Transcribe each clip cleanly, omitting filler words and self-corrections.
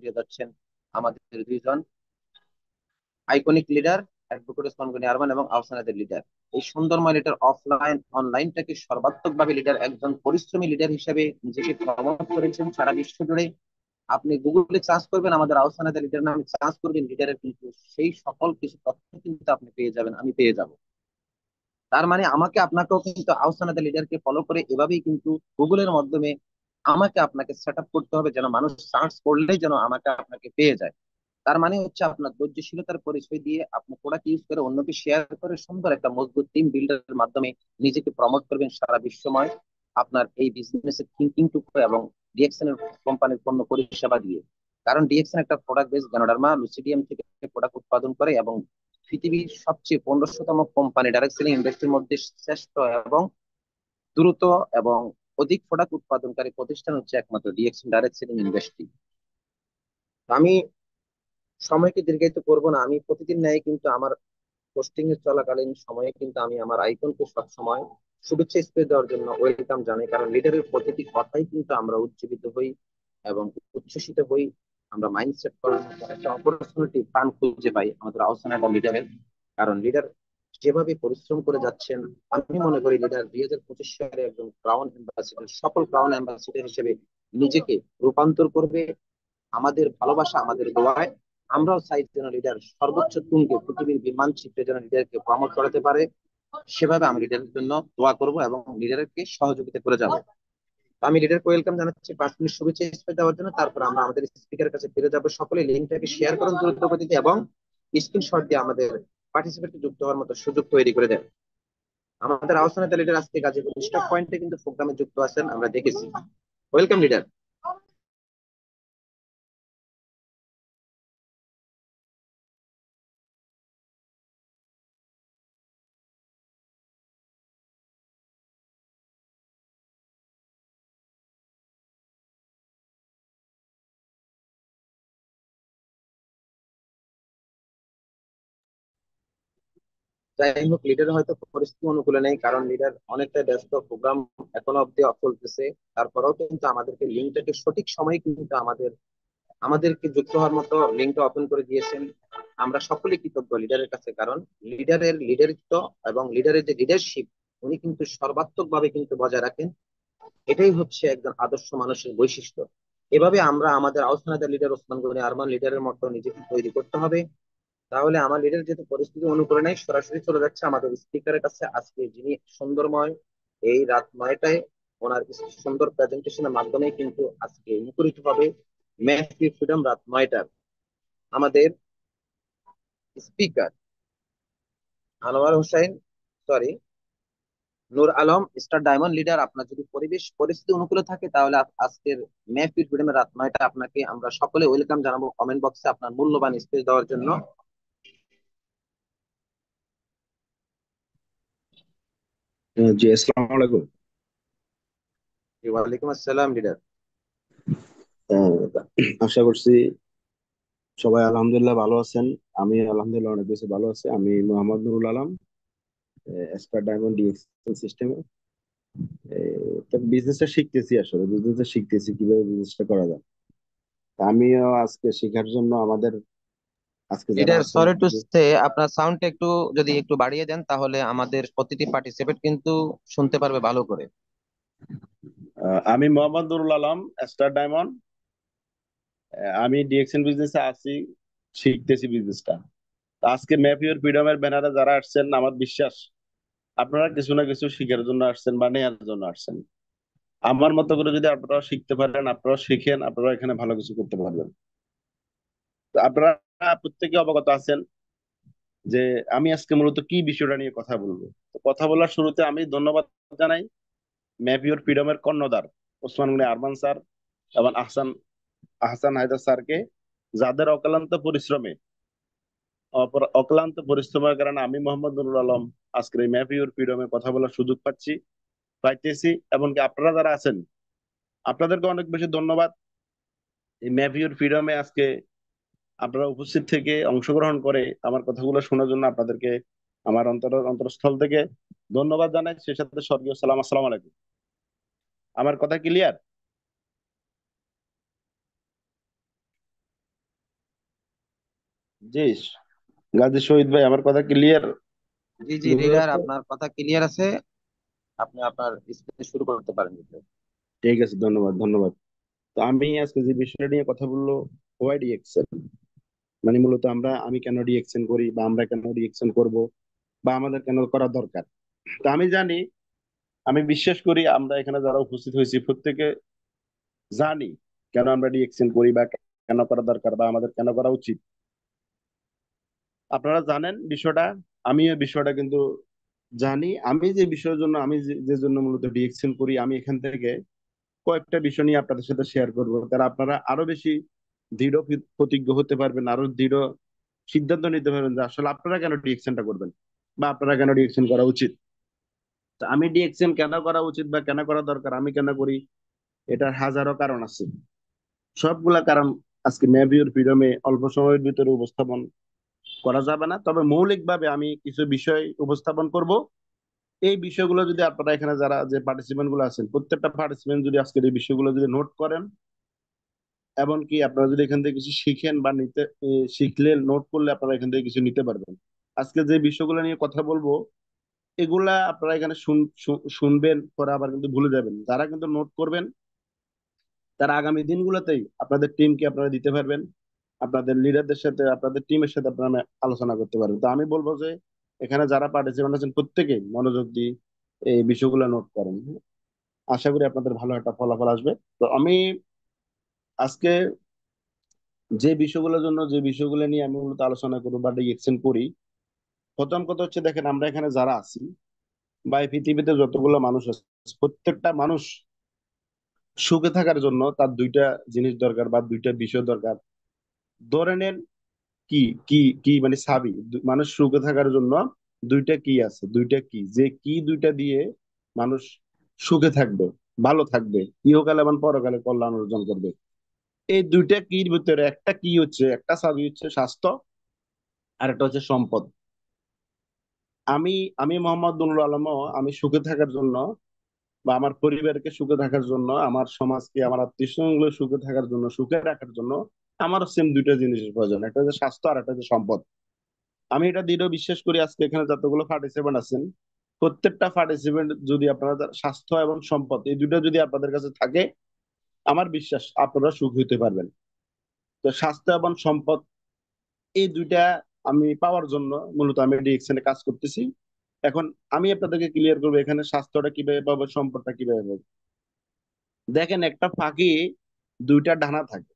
পেয়ে যাচ্ছেন আমাদের দুইজন iconic leader, advocate Osman Gani Arman এবং আহসানাদের লিডার। এই সুন্দরময় লিডার অফলাইন অনলাইনটাকে সর্বাত্মকভাবে লিডার, একজন পরিশ্রমী লিডার হিসেবে নিজেকে প্রমোট করেছেন সারা বিশ্ব জুড়ে। আপনি গুগলে সার্চ করবেন, আমাদের আহসানাদের লিডার নামে সার্চ করবেন, লিডারের কিন্তু সেই সকল কিছু তথ্য কিন্তু আপনি পেয়ে যাবেন, আমি পেয়ে যাব। তার মানে আমাকে আপনাকেও কিন্তু আহসানাদের লিডারকে ফলো করে এভাবেই কিন্তু গুগলের মাধ্যমে আমাকে আপনাকে সেট আপ করতে হবে, যেন মানুষ সার্চ করলেই যেন আমাকে আপনাকে পেয়ে যায়। তার মানে হচ্ছে আপনার ধৈর্যশীলতার পরিচয় দিয়ে আপনি প্রোডাক্ট ইউজ করে অন্যকে শেয়ার করে সুন্দর একটা মজবুত টিম বিল্ডারের মাধ্যমে নিজেকে প্রমোট করবেন সারা বিশ্বময় আপনার এই বিজনেসের থিঙ্কিং টুকু এবং ডিএক্সএন এর কোম্পানির পণ্য পরিষেবা দিয়ে। কারণ ডিএক্সএন একটা প্রোডাক্ট বেস গ্যানোডার্মা লুসিডিয়াম থেকে প্রোডাক্ট উৎপাদন করে এবং পৃথিবীর সবচেয়ে 1500তম কোম্পানি, ডাইরেক্ট সেলিং ইন্ডাস্ট্রির মধ্যে শ্রেষ্ঠ এবং দ্রুত এবং অধিক প্রোডাক্ট উৎপাদনকারী প্রতিষ্ঠান হচ্ছে একমাত্র ডিএক্সএন ডাইরেক্ট সেলিং ইন্ডাস্ট্রি। আমি সময়কে দীর্ঘায়িত করব না, আমি প্রতিদিন ন্যায় কিন্তু আমার পোস্টিং এর চলাকালীন সময়ে কিন্তু আমি আমার আইকনকে সবসময় শুভেচ্ছা স্প্রে দেওয়ার জন্য ওয়েলকাম জানাই। কারণ লিডারের প্রতিটি কথাই কিন্তু আমরা উজ্জীবিত হই এবং উচ্ছ্বসিত হই। আমরা মাইন্ডসেট করার মতো একটা অপরচুনিটি প্ল্যান খুঁজে পাই আমাদের আহসান এবং লিডারের। কারণ লিডার যেভাবে পরিশ্রম করে যাচ্ছেন, আমি মনে করি লিডার 2025 সালে একজন ক্রাউন অ্যাম্বাসিডার, সফল ক্রাউন অ্যাম্বাসিডার হিসেবে নিজেকে রূপান্তর করবে। আমাদের ভালোবাসা, আমাদের দোয়ায় আমরাও চাই যেন লিডার সর্বোচ্চ তুঙ্গে পৃথিবীর বিমান চিত্রে যেন লিডারকে প্রমোট করাতে পারে। সেভাবে আমি লিডারের জন্য দোয়া করব এবং লিডারকে সহযোগিতা করে যাব। আমি লিডারকে ওয়েলকাম জানাচ্ছি 5 মিনিট শুভেচ্ছা স্পিচ দেওয়ার জন্য। তারপর আমরা আমাদের স্পিকারের কাছে ফিরে যাব। সকলে লিঙ্কটাকে শেয়ার করুন দ্রুত গতিতে এবং স্ক্রিনশট দিয়ে আমাদের পার্টিসিপেটকে যুক্ত হওয়ার মতো সুযোগ তৈরি করে দেন। আমাদের আলোচনাতে লিডার আজকে গাজীপুর স্টক পয়েন্টে কিন্তু প্রোগ্রামে যুক্ত আছেন, আমরা দেখেছি। Welcome leader. যাই হোক, লিডার হয়তো পরিস্থিতি অনুকূলে নেই, কারণ লিডার অনেকটা ব্যস্ত, প্রোগ্রাম এখনো অব্দি চলতেছে। তারপরেও কিন্তু আমাদেরকে লিঙ্কটাকে সঠিক সময়ে কিন্তু আমাদেরকে যুক্ত হওয়ার মতো লিঙ্কটা ওপেন করে দিয়েছেন। আমরা সকলে কৃতজ্ঞ লিডারের কাছে, কারণ লিডারের লিডারিত্ব এবং লিডারের যে লিডারশিপ উনি কিন্তু সর্বাত্মক ভাবে কিন্তু বজায় রাখেন। এটাই হচ্ছে একজন আদর্শ মানুষের বৈশিষ্ট্য। এভাবে আমরা আমাদের আওসনাদার লিডার ওসমান গনি আরমান লিডারের মতো নিজেকে তৈরি করতে হবে। তাহলে আমার লিডার যেহেতু পরিস্থিতি অনুকূলে নাই, সরাসরি চলে যাচ্ছে আমাদের স্পিকারের কাছে। আজকে যিনি সুন্দরময় এই রাত 9টায় ওনার সুন্দর প্রেজেন্টেশনের মাধ্যমে কিন্তু আজকে মুখরিত হবে মেহফিল ফ্রিডম রাত 9টার। আমাদের স্পিকার আনোয়ার হোসেন, সরি, নূর আলম স্টার ডায়মন্ড লিডার। আপনার যদি পরিবেশ পরিস্থিতি অনুকূলে থাকে তাহলে আজকের মেহফিল ফ্রিডমের রাত 9টা আপনাকে আমরা সকলে ওয়েলকাম জানাবো কমেন্ট বক্সে আপনার মূল্যবান স্পেস দেওয়ার জন্য। জি, আসসালামু আলাইকুম। ওয়ালাইকুম আসসালাম লিডার। আহ, আশা করছি সবাই আলহামদুলিল্লাহ ভালো আছেন। আমি আলহামদুলিল্লাহ অনেক বেশি ভালো আছি। আমি Mohammad Nurul Alam, expert diamond DXL সিস্টেমে বিজনেসটা শিখতেছি। আসলে বিজনেসটা শিখতেছি কিভাবে বিজনেসটা করা যায়। তা আমিও আজকে শেখার জন্য আমাদের আজকে যারা লিডার আছেন সরি টু সে, আপনার সাউন্ডটা একটু যদি একটু বাড়িয়ে দেন তাহলে আমাদের প্রতিটি পার্টিসিপেট কিন্তু শুনতে পারবে ভালো করে। আমি মোহাম্মদ নুরুল আলম, স্টার ডায়মন্ড। আমি ডিএক্সএল বিজনেসে আছি, শিখতেছি বিজনেসটা। আজকে ম্যাপ ইউর ফ্রিডমের ব্যানারে যারা আসছেন, আমার বিশ্বাস আপনারা কিছু না কিছু শিখার জন্য আসছেন বা নেয়ার জন্য আসছেন। আমার মতো করে যদি আপনারা শিখতে পারেন, আপনারা শিখেন, আপনারা এখানে ভালো কিছু করতে পারবেন। তো আপনারা প্রত্যেকে অবগত আছেন যে আমি আজকে মূলত কি বিষয়টা নিয়ে কথা বলবো। তো কথা বলার শুরুতে আমি ধন্যবাদ জানাই ম্যাপ ইউর ফ্রিডমের কর্ণধার ওসমান গনি আরমান স্যার এবং আহসান আহসান হায়দার স্যারকে, যাদের অক্লান্ত পরিশ্রমের কারণে আমি মোহাম্মদ নুরুল আলম আজকের এই ম্যাপ ইউর ফ্রিডমে কথা বলার সুযোগ পাইতেছি। এমনকি আপনারা যারা আছেন, আপনাদেরকে অনেক বেশি ধন্যবাদ। এই ম্যাপ ইউর ফ্রিডমে আজকে আপনারা উপস্থিত থেকে অংশগ্রহণ করে আমার কথাগুলো শোনার জন্য আপনাদেরকে আমার অন্তরস্থল থেকে ধন্যবাদ জানাই। সেই সাথে স্বর্গীয় সালাম, আসসালাম আলাইকুম। আমার কথা ক্লিয়ার? জি, গাজী শহীদ ভাই, আমার কথা ক্লিয়ার জি জি বোঝা লিডার, যাচ্ছে? আপনার কথা ক্লিয়ার আছে। আপনি আপনার স্পিচ শুরু করতে পারেন leader। ঠিক আছে, ধন্যবাদ ধন্যবাদ। তো আমি আজকে যে বিষয়টা নিয়ে কথা বললো, হোয়াই ডিএক্সএল, মানে মূলত আমি কেন ডিএক্সএন করি, বা আমরা কেন ডিএক্সএন করব, বা আমাদের কেন করা দরকার। তো আমি জানি, আমি বিশ্বাস করি আমরা এখানে যারা উপস্থিত হয়েছি প্রত্যেকে জানি কেন আমরা ডিএক্সএন করি, বা কেন করা দরকার, বা আমাদের কেন করা উচিত। আপনারা জানেন বিষয়টা, আমি এই বিষয়টা কিন্তু জানি। আমি যে বিষয়ের জন্য, আমি যে জন্য মূলত ডিএক্সএন করি, আমি এখান থেকে কয়েকটা বিষয় নিয়ে আপনাদের সাথে শেয়ার করবো, তারা আপনারা আরো বেশি দৃঢ় প্রতিজ্ঞ হতে পারবেন, আরো দৃঢ় সিদ্ধান্ত নিতে পারবেন যে আসলে আপনারা কেন ডিএক্সএনটা করবেন, বা আপনারা কেন ডিএক্সএন করা উচিত। তো আমি ডিএক্সএন কেন করা উচিত বা কেন করা দরকার, আমি কেন করি, এটার হাজারো কারণ আছে। সবগুলা কারণ আজকে মেবিওর ফ্রিডমে অল্প সময়ের ভিতরে উপস্থাপন করা যাবে না, তবে মৌলিকভাবে আমি কিছু বিষয় উপস্থাপন করব। এই বিষয়গুলো যদি আপনারা এখানে যারা যে পার্টিসিপেন্ট গুলো আছেন, প্রত্যেকটা পার্টিসিপেন্ট যদি আজকের এই বিষয়গুলো যদি নোট করেন, এমনকি আপনারা যদি এখান থেকে কিছু শিখেন বা শিখলে নোট করলে আপনারা এখান থেকে কিছু নিতে পারবেন। আজকে যে বিষয়গুলো নিয়ে কথা বলবো, এগুলা আপনারা এখানে শুনবেন, পরে আবার কিন্তু ভুলে যাবেন। যারা কিন্তু নোট করবেন, তারা আগামী দিনগুলোতেই আপনাদের টিমকে আপনারা দিতে পারবেন, আপনাদের লিডারদের সাথে, আপনাদের টিমের সাথে আপনারা আলোচনা করতে পারবেন। তো আমি বলবো যে এখানে যারা পার্টিসিপেন্ট আছেন প্রত্যেকেই মনোযোগ দিয়ে এই বিষয়গুলো নোট করেন। আশা করি আপনাদের ভালো একটা ফলাফল আসবে। তো আমি আজকে যে বিষয়গুলো নিয়ে আমি মূলত আলোচনা করবো বা ডিএকশন করি, প্রথম কথা হচ্ছে, দেখেন আমরা এখানে যারা আছি বা এই পৃথিবীতে যতগুলো মানুষ আছে, প্রত্যেকটা মানুষ সুখে থাকার জন্য তার দুইটা জিনিস দরকার বা দুইটা বিষয় দরকার। ধরে নেন, কি কি কি মানে সাবি, মানুষ সুখে থাকার জন্য দুইটা কি আছে, দুইটা কি, যে কি দুইটা দিয়ে মানুষ সুখে থাকবে, ভালো থাকবে, ইহকালে এবং পরকালে কল্যাণ অর্জন করবে। এই দুইটা কির ভিতরে একটা কি হচ্ছে, একটা সাবি হচ্ছে স্বাস্থ্য, আর একটা হচ্ছে সম্পদ। আমি আমি মোহাম্মদ নুরুল আলমও, আমি সুখে থাকার জন্য বা আমার পরিবারকে সুখে থাকার জন্য, আমার সমাজকে, আমার আত্মীয় স্বজনগুলো সুখে থাকার জন্য, সুখে রাখার জন্য আমার সেম দুইটা জিনিসের প্রয়োজন, একটা হচ্ছে স্বাস্থ্য আর একটা হচ্ছে সম্পদ। আমি এটা দৃঢ় বিশ্বাস করি, আজকে এখানে যতগুলো পার্টিসিপেন্ট আছেন, প্রত্যেকটা পার্টিসিপেন্ট যদি আপনারা স্বাস্থ্য এবং সম্পদ এই দুটো যদি আপনাদের কাছে থাকে, আমার বিশ্বাস আপনারা সুখ হইতে পারবেন। তো স্বাস্থ্য এবং সম্পদ এই দুইটা আমি পাওয়ার জন্য মূলত আমি ডিএকশনে কাজ করতেছি। এখন আমি আপনাদেরকে ক্লিয়ার করবো এখানে স্বাস্থ্যটা কিভাবে পাবো, সম্পদটা কিভাবে পাবো। দেখেন, একটা পাখি দুইটা ডানা থাকে,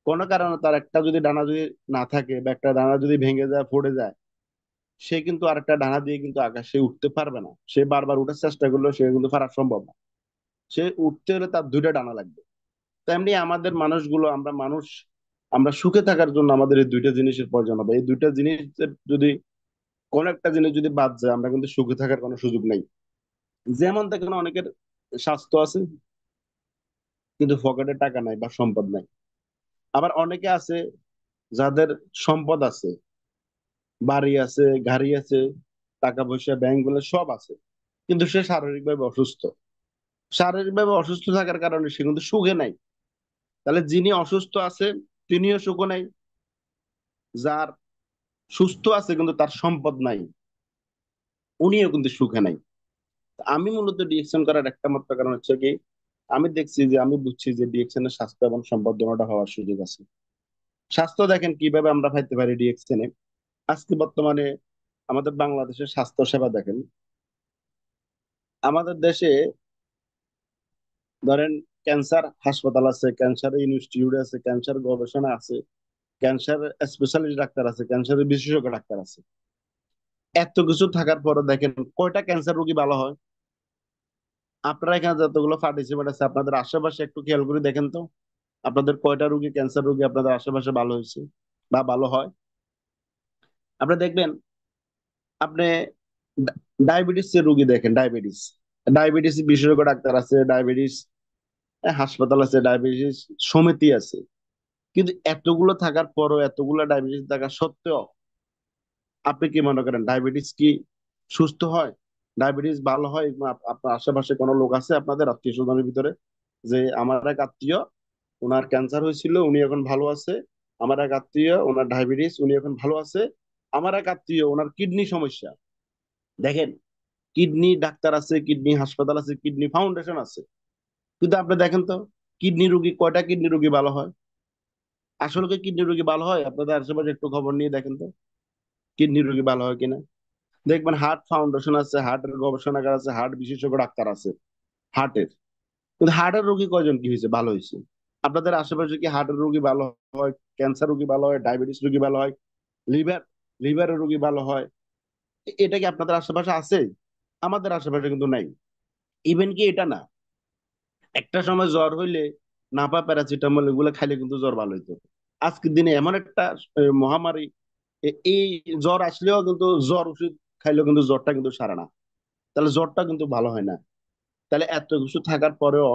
কোনো কারণে তার একটা যদি ডানা যদি না থাকে, বা একটা ডানা যদি ভেঙে যায়, পড়ে যায়, সে কিন্তু আরেকটা ডানা দিয়ে কিন্তু আকাশে উঠতে পারবে না। সে বারবার উঠার চেষ্টা করলেও সে কিন্তু পারা সম্ভব না। সে উঠতে হলে তার দুইটা ডানা লাগবে। তেমনি আমাদের মানুষগুলো, আমরা মানুষ, আমরা সুখে থাকার জন্য আমাদের এই দুইটা জিনিসের প্রয়োজন হবে। এই দুইটা জিনিস যদি কোন একটা জিনিস যদি বাদ যায়, আমরা কিন্তু সুখে থাকার কোনো সুযোগ নেই। যেমন দেখেন, অনেকের স্বাস্থ্য আছে কিন্তু পকেটে টাকা নাই বা সম্পদ নাই। আবার অনেকে আছে যাদের সম্পদ আছে, বাড়ি আছে, গাড়ি আছে, টাকা পয়সা ব্যাংক বলে সব আছে, কিন্তু সে শারীরিকভাবে অসুস্থ। শারীরিকভাবে অসুস্থ থাকার কারণে সে কিন্তু সুখে নাই। তাহলে যিনি অসুস্থ আছে তিনিও সুখে নাই, যার সুস্থ আছে কিন্তু তার সম্পদ নাই, উনিও কিন্তু সুখে নাই। আমি মূলত ডিএকশন করার একটা মাত্র কারণ হচ্ছে কি, আমি দেখছি যে, আমি বুঝছি যে ডিএকশনের স্বাস্থ্য এবং সম্পদ দুটোটা হওয়ার সুযোগ আছে। স্বাস্থ্য দেখেন কিভাবে আমরা পাইতে পারি ডিএকশনে। আজকে বর্তমানে আমাদের বাংলাদেশের স্বাস্থ্য সেবা দেখেন, আমাদের দেশে ধরেন ক্যান্সার হাসপাতাল আছে, ক্যান্সার ইনস্টিটিউট আছে, ক্যান্সার গবেষণা আছে, ক্যান্সার স্পেশালিস্ট ডাক্তার আছে, ক্যান্সারের বিশেষজ্ঞ ডাক্তার আছে। এত কিছু থাকার পরে দেখেন কয়টা ক্যান্সার রোগী ভালো হয়। আপনারা এখানে যতগুলো পার্টিসিপেন্ট আছে, আপনাদের আশেপাশে একটু খেয়াল করে দেখেন তো, আপনাদের কয়টা রোগী, ক্যান্সার রোগী আপনাদের আশেপাশে ভালো হয়েছে বা ভালো হয়। আপনি দেখবেন, আপনি ডায়াবেটিস এর রোগী দেখেন, ডায়াবেটিস, ডায়াবেটিস বিশেষজ্ঞ ডাক্তার আছে, ডায়াবেটিস হাসপাতাল আছে, ডায়াবেটিস সমিতি আছে। কিন্তু এতগুলো থাকার পরও, এতগুলো ডায়াবেটিস থাকা সত্ত্বেও, আপনি কি মনে করেন ডায়াবেটিস কি সুস্থ হয়, ডায়াবেটিস ভালো হয়? আপনার আশেপাশে কোনো লোক আছে আপনাদের আত্মীয় স্বজনের ভিতরে, যে আমার এক আত্মীয়, ওনার ক্যান্সার হয়েছিল, উনি এখন ভালো আছে, আমার এক আত্মীয়, ওনার ডায়াবেটিস, উনি এখন ভালো আছে। আমার এক আত্মীয়, ওনার কিডনি সমস্যা। দেখেন, কিডনি ডাক্তার আছে, কিডনি হাসপাতাল আছে, কিডনি ফাউন্ডেশন আছে, কিন্তু আপনি দেখেন তো, কিডনি রোগী কয়টা কিডনি রোগী ভালো হয়? আসলে কি কিডনি রোগী ভালো হয়? আপনাদের আশেপাশে একটু খবর নিয়ে দেখেন তো, কিডনি রোগী ভালো হয় কিনা। দেখবেন হার্ট ফাউন্ডেশন আছে, হার্টের গবেষণাগার আছে, হার্ট বিশেষজ্ঞ ডাক্তার আছে হার্টের, কিন্তু হার্টের রোগী কয়জন কি হয়েছে ভালো হয়েছে? আপনাদের আশেপাশে কি হার্টের রোগী ভালো হয়, ক্যান্সার রোগী ভালো হয়, ডায়াবেটিস রোগী ভালো হয়, লিভার লিভারের রোগী ভালো হয়? এটা কি আপনাদের আশেপাশে আছে? আমাদের আশেপাশে কিন্তু নাই। ইভেন কি এটা না, একটা সময় জ্বর হইলে নাপা প্যারাসিটামল এগুলো খাইলে কিন্তু জ্বর ভালো হইতো। আজকের দিনে এমন একটা মহামারী, এই জ্বর আসলেও কিন্তু জ্বর ওষুধ খাইলেও কিন্তু জ্বরটা কিন্তু সারে না। তাহলে জ্বরটা কিন্তু ভালো হয় না। তাহলে এত কিছু থাকার পরেও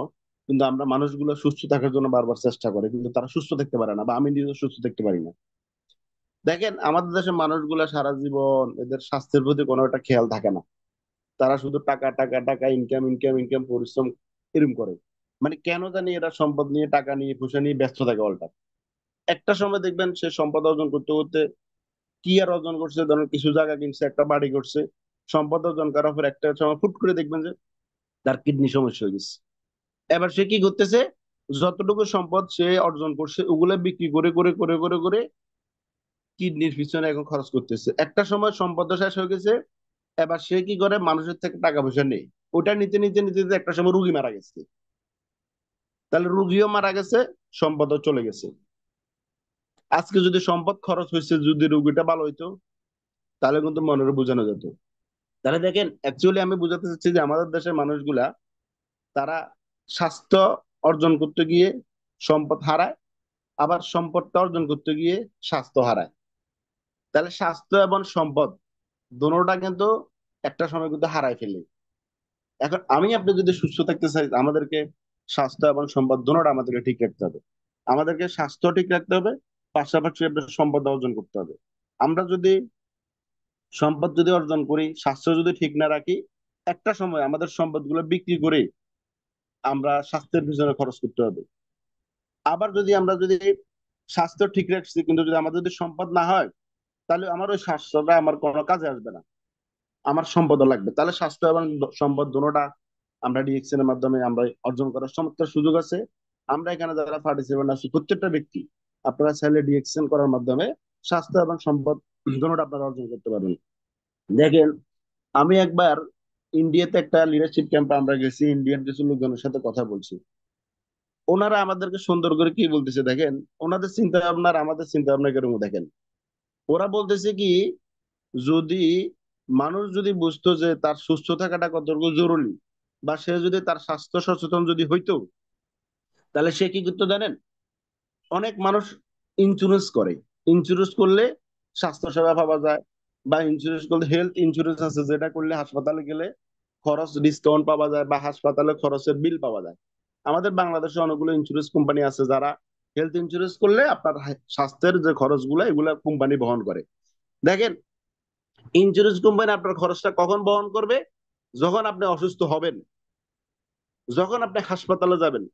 কিন্তু আমরা মানুষগুলো সুস্থ থাকার জন্য বারবার চেষ্টা করে, কিন্তু তারা সুস্থ থাকতে পারে না, বা আমি নিজে সুস্থ থাকতে পারি না। দেখেন আমাদের দেশের মানুষগুলা সারা জীবন এদের স্বাস্থ্যের প্রতি কোনো একটা খেয়াল থাকে না। তারা শুধু টাকা টাকা টাকা, ইনকাম ইনকাম ইনকাম, পরিশ্রম এরকম করে। মানে কেন জানি এরা সম্পদ নিয়ে, টাকা নিয়ে, পয়সা নিয়ে ব্যস্ত থাকে অলটা। একটা সময় দেখবেন সে সম্পদ অর্জন করতে করতে কি আর অর্জন করছে, ধরেন কিছু জায়গা কিনছে, একটা বাড়ি করছে, সম্পদ অর্জন করার পর একটা সময় ফুট করে দেখবেন যে তার কিডনি সমস্যা হয়ে গেছে। এবার সে কি করতেছে, যতটুকু সম্পদ সে অর্জন করছে ওগুলা বিক্রি করে করে করে করে করে কিডনির পিছনে এখন খরচ করতেছে। একটা সময় সম্পদ শেষ হয়ে গেছে, এবার সে কি করে, মানুষের থেকে টাকা পয়সা নেই, ওটা নিতে নিতে নিতে নিতে একটা সময় রুগী মারা গেছে। তাহলে রুগীও মারা গেছে, সম্পদও চলে গেছে। আজকে যদি সম্পদ খরচ হয়েছে, যদি রুগীটা ভালো হইতো, তাহলে কিন্তু মনের বোঝানো যেত। তাহলে দেখেন, অ্যাকচুয়ালি আমি বুঝাতে চাচ্ছি যে আমাদের দেশের মানুষগুলা, তারা স্বাস্থ্য অর্জন করতে গিয়ে সম্পদ হারায়, আবার সম্পদটা অর্জন করতে গিয়ে স্বাস্থ্য হারায়। তাহলে স্বাস্থ্য এবং সম্পদ দুটোটা কিন্তু একটা সময় কিন্তু হারায় ফেলে। এখন আমি আপনি যদি সুস্থ থাকতে চাই, আমাদেরকে স্বাস্থ্য এবং সম্পদ দুটোটা আমাদেরকে ঠিক রাখতে হবে। আমাদেরকে স্বাস্থ্য ঠিক রাখতে হবে, পাশাপাশি আপনার সম্পদ অর্জন করতে হবে। আমরা যদি সম্পদ যদি অর্জন করি, স্বাস্থ্য যদি ঠিক না রাখি, একটা সময় আমাদের সম্পদগুলো বিক্রি করে আমরা স্বাস্থ্যের পিছনে খরচ করতে হবে। আবার আমরা যদি স্বাস্থ্য ঠিক রাখছি কিন্তু যদি আমাদের যদি সম্পদ না হয়, তাহলে আমার ওই স্বাস্থ্যটা আমার কোনো কাজে আসবে না, আমার সম্পদও লাগবে। তাহলে স্বাস্থ্য এবং সম্পদ দুটোটা আমরা ডিএক্সএন এর মাধ্যমে আমরা অর্জন করার চমৎকার সুযোগ আছে। আমরা এখানে যারা পার্টিসিপেন্ট আছি প্রত্যেকটা ব্যক্তি, আপনারা চাইলে ডিএক্সএন করার মাধ্যমে স্বাস্থ্য এবং সম্পদ দুটোটা আপনারা অর্জন করতে পারবেন। দেখেন, আমি একবার ইন্ডিয়াতে একটা লিডারশিপ ক্যাম্পে আমরা গেছি, ইন্ডিয়ান কিছু লোকজনের সাথে কথা বলছি। ওনারা আমাদেরকে সুন্দর করে কি বলতেছে দেখেন, ওনাদের চিন্তা ভাবনা আর আমাদের চিন্তা ভাবনা কিরকম দেখেন। ওরা বলতেছে কি, যদি মানুষ যদি বুঝতো যে তার সুস্থ থাকাটা কতটুকু জরুরি, বা সে যদি তার স্বাস্থ্য সচেতন যদি হইতো, তাহলে সে কি করতো জানেন? অনেক মানুষ ইন্স্যুরেন্স করে। ইন্স্যুরেন্স করলে স্বাস্থ্য সেবা পাওয়া যায়, বা ইন্স্যুরেন্স করলে হেলথ ইন্স্যুরেন্স আছে, যেটা করলে হাসপাতালে গেলে খরচ ডিসকাউন্ট পাওয়া যায়, বা হাসপাতালে খরচের বিল পাওয়া যায়। আমাদের বাংলাদেশে অনেকগুলো ইন্স্যুরেন্স কোম্পানি আছে যারা হেলথ ইন্স্যুরেন্স করলে আপনার স্বাস্থ্যের যে খরচগুলো এগুলা কোম্পানি বহন করে। দেখেন, ইন্স্যুরেন্স কোম্পানি আপনার খরচটা কখন বহন করবে? যখন আপনি অসুস্থ হবেন, যখন আপনি হাসপাতালে যাবেন,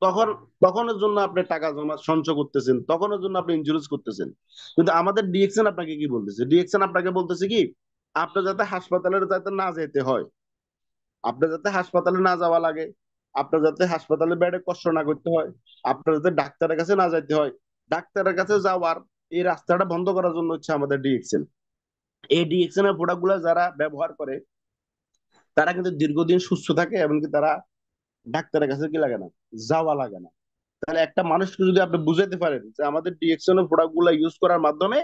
তখন তখনের জন্য আপনি টাকা জমা সঞ্চয় করতেছেন, তখনের জন্য আপনি ইন্স্যুরেন্স করতেছেন। কিন্তু আমাদের ডিএক্সএন আপনাকে কি বলতেছে? ডিএক্সএন আপনাকে বলতেছে কি, আপনি যাতে হাসপাতালে যাতে না যেতে হয়, আপনার যাতে হাসপাতালে না যাওয়া লাগে, আপনার যাতে হাসপাতালে বেডে কষ্ট না করতে হয়, আপনার যাতে ডাক্তারের কাছে না যাইতে হয়, ডাক্তারের কাছে যাওয়ার এই রাস্তাটা বন্ধ করার জন্য হচ্ছে আমাদের ডিএক্সএন। এই ডিএক্সএন এর প্রোডাক্ট গুলা যারা ব্যবহার করে, তারা কিন্তু দীর্ঘদিন সুস্থ থাকে, এবং কি তারা ডাক্তারের কাছে কি লাগে না, যাওয়া লাগে না। তাহলে একটা মানুষকে যদি আপনি বুঝাইতে পারেন যে আমাদের ডিএক্সএন এর প্রোডাক্ট গুলা ইউজ করার মাধ্যমে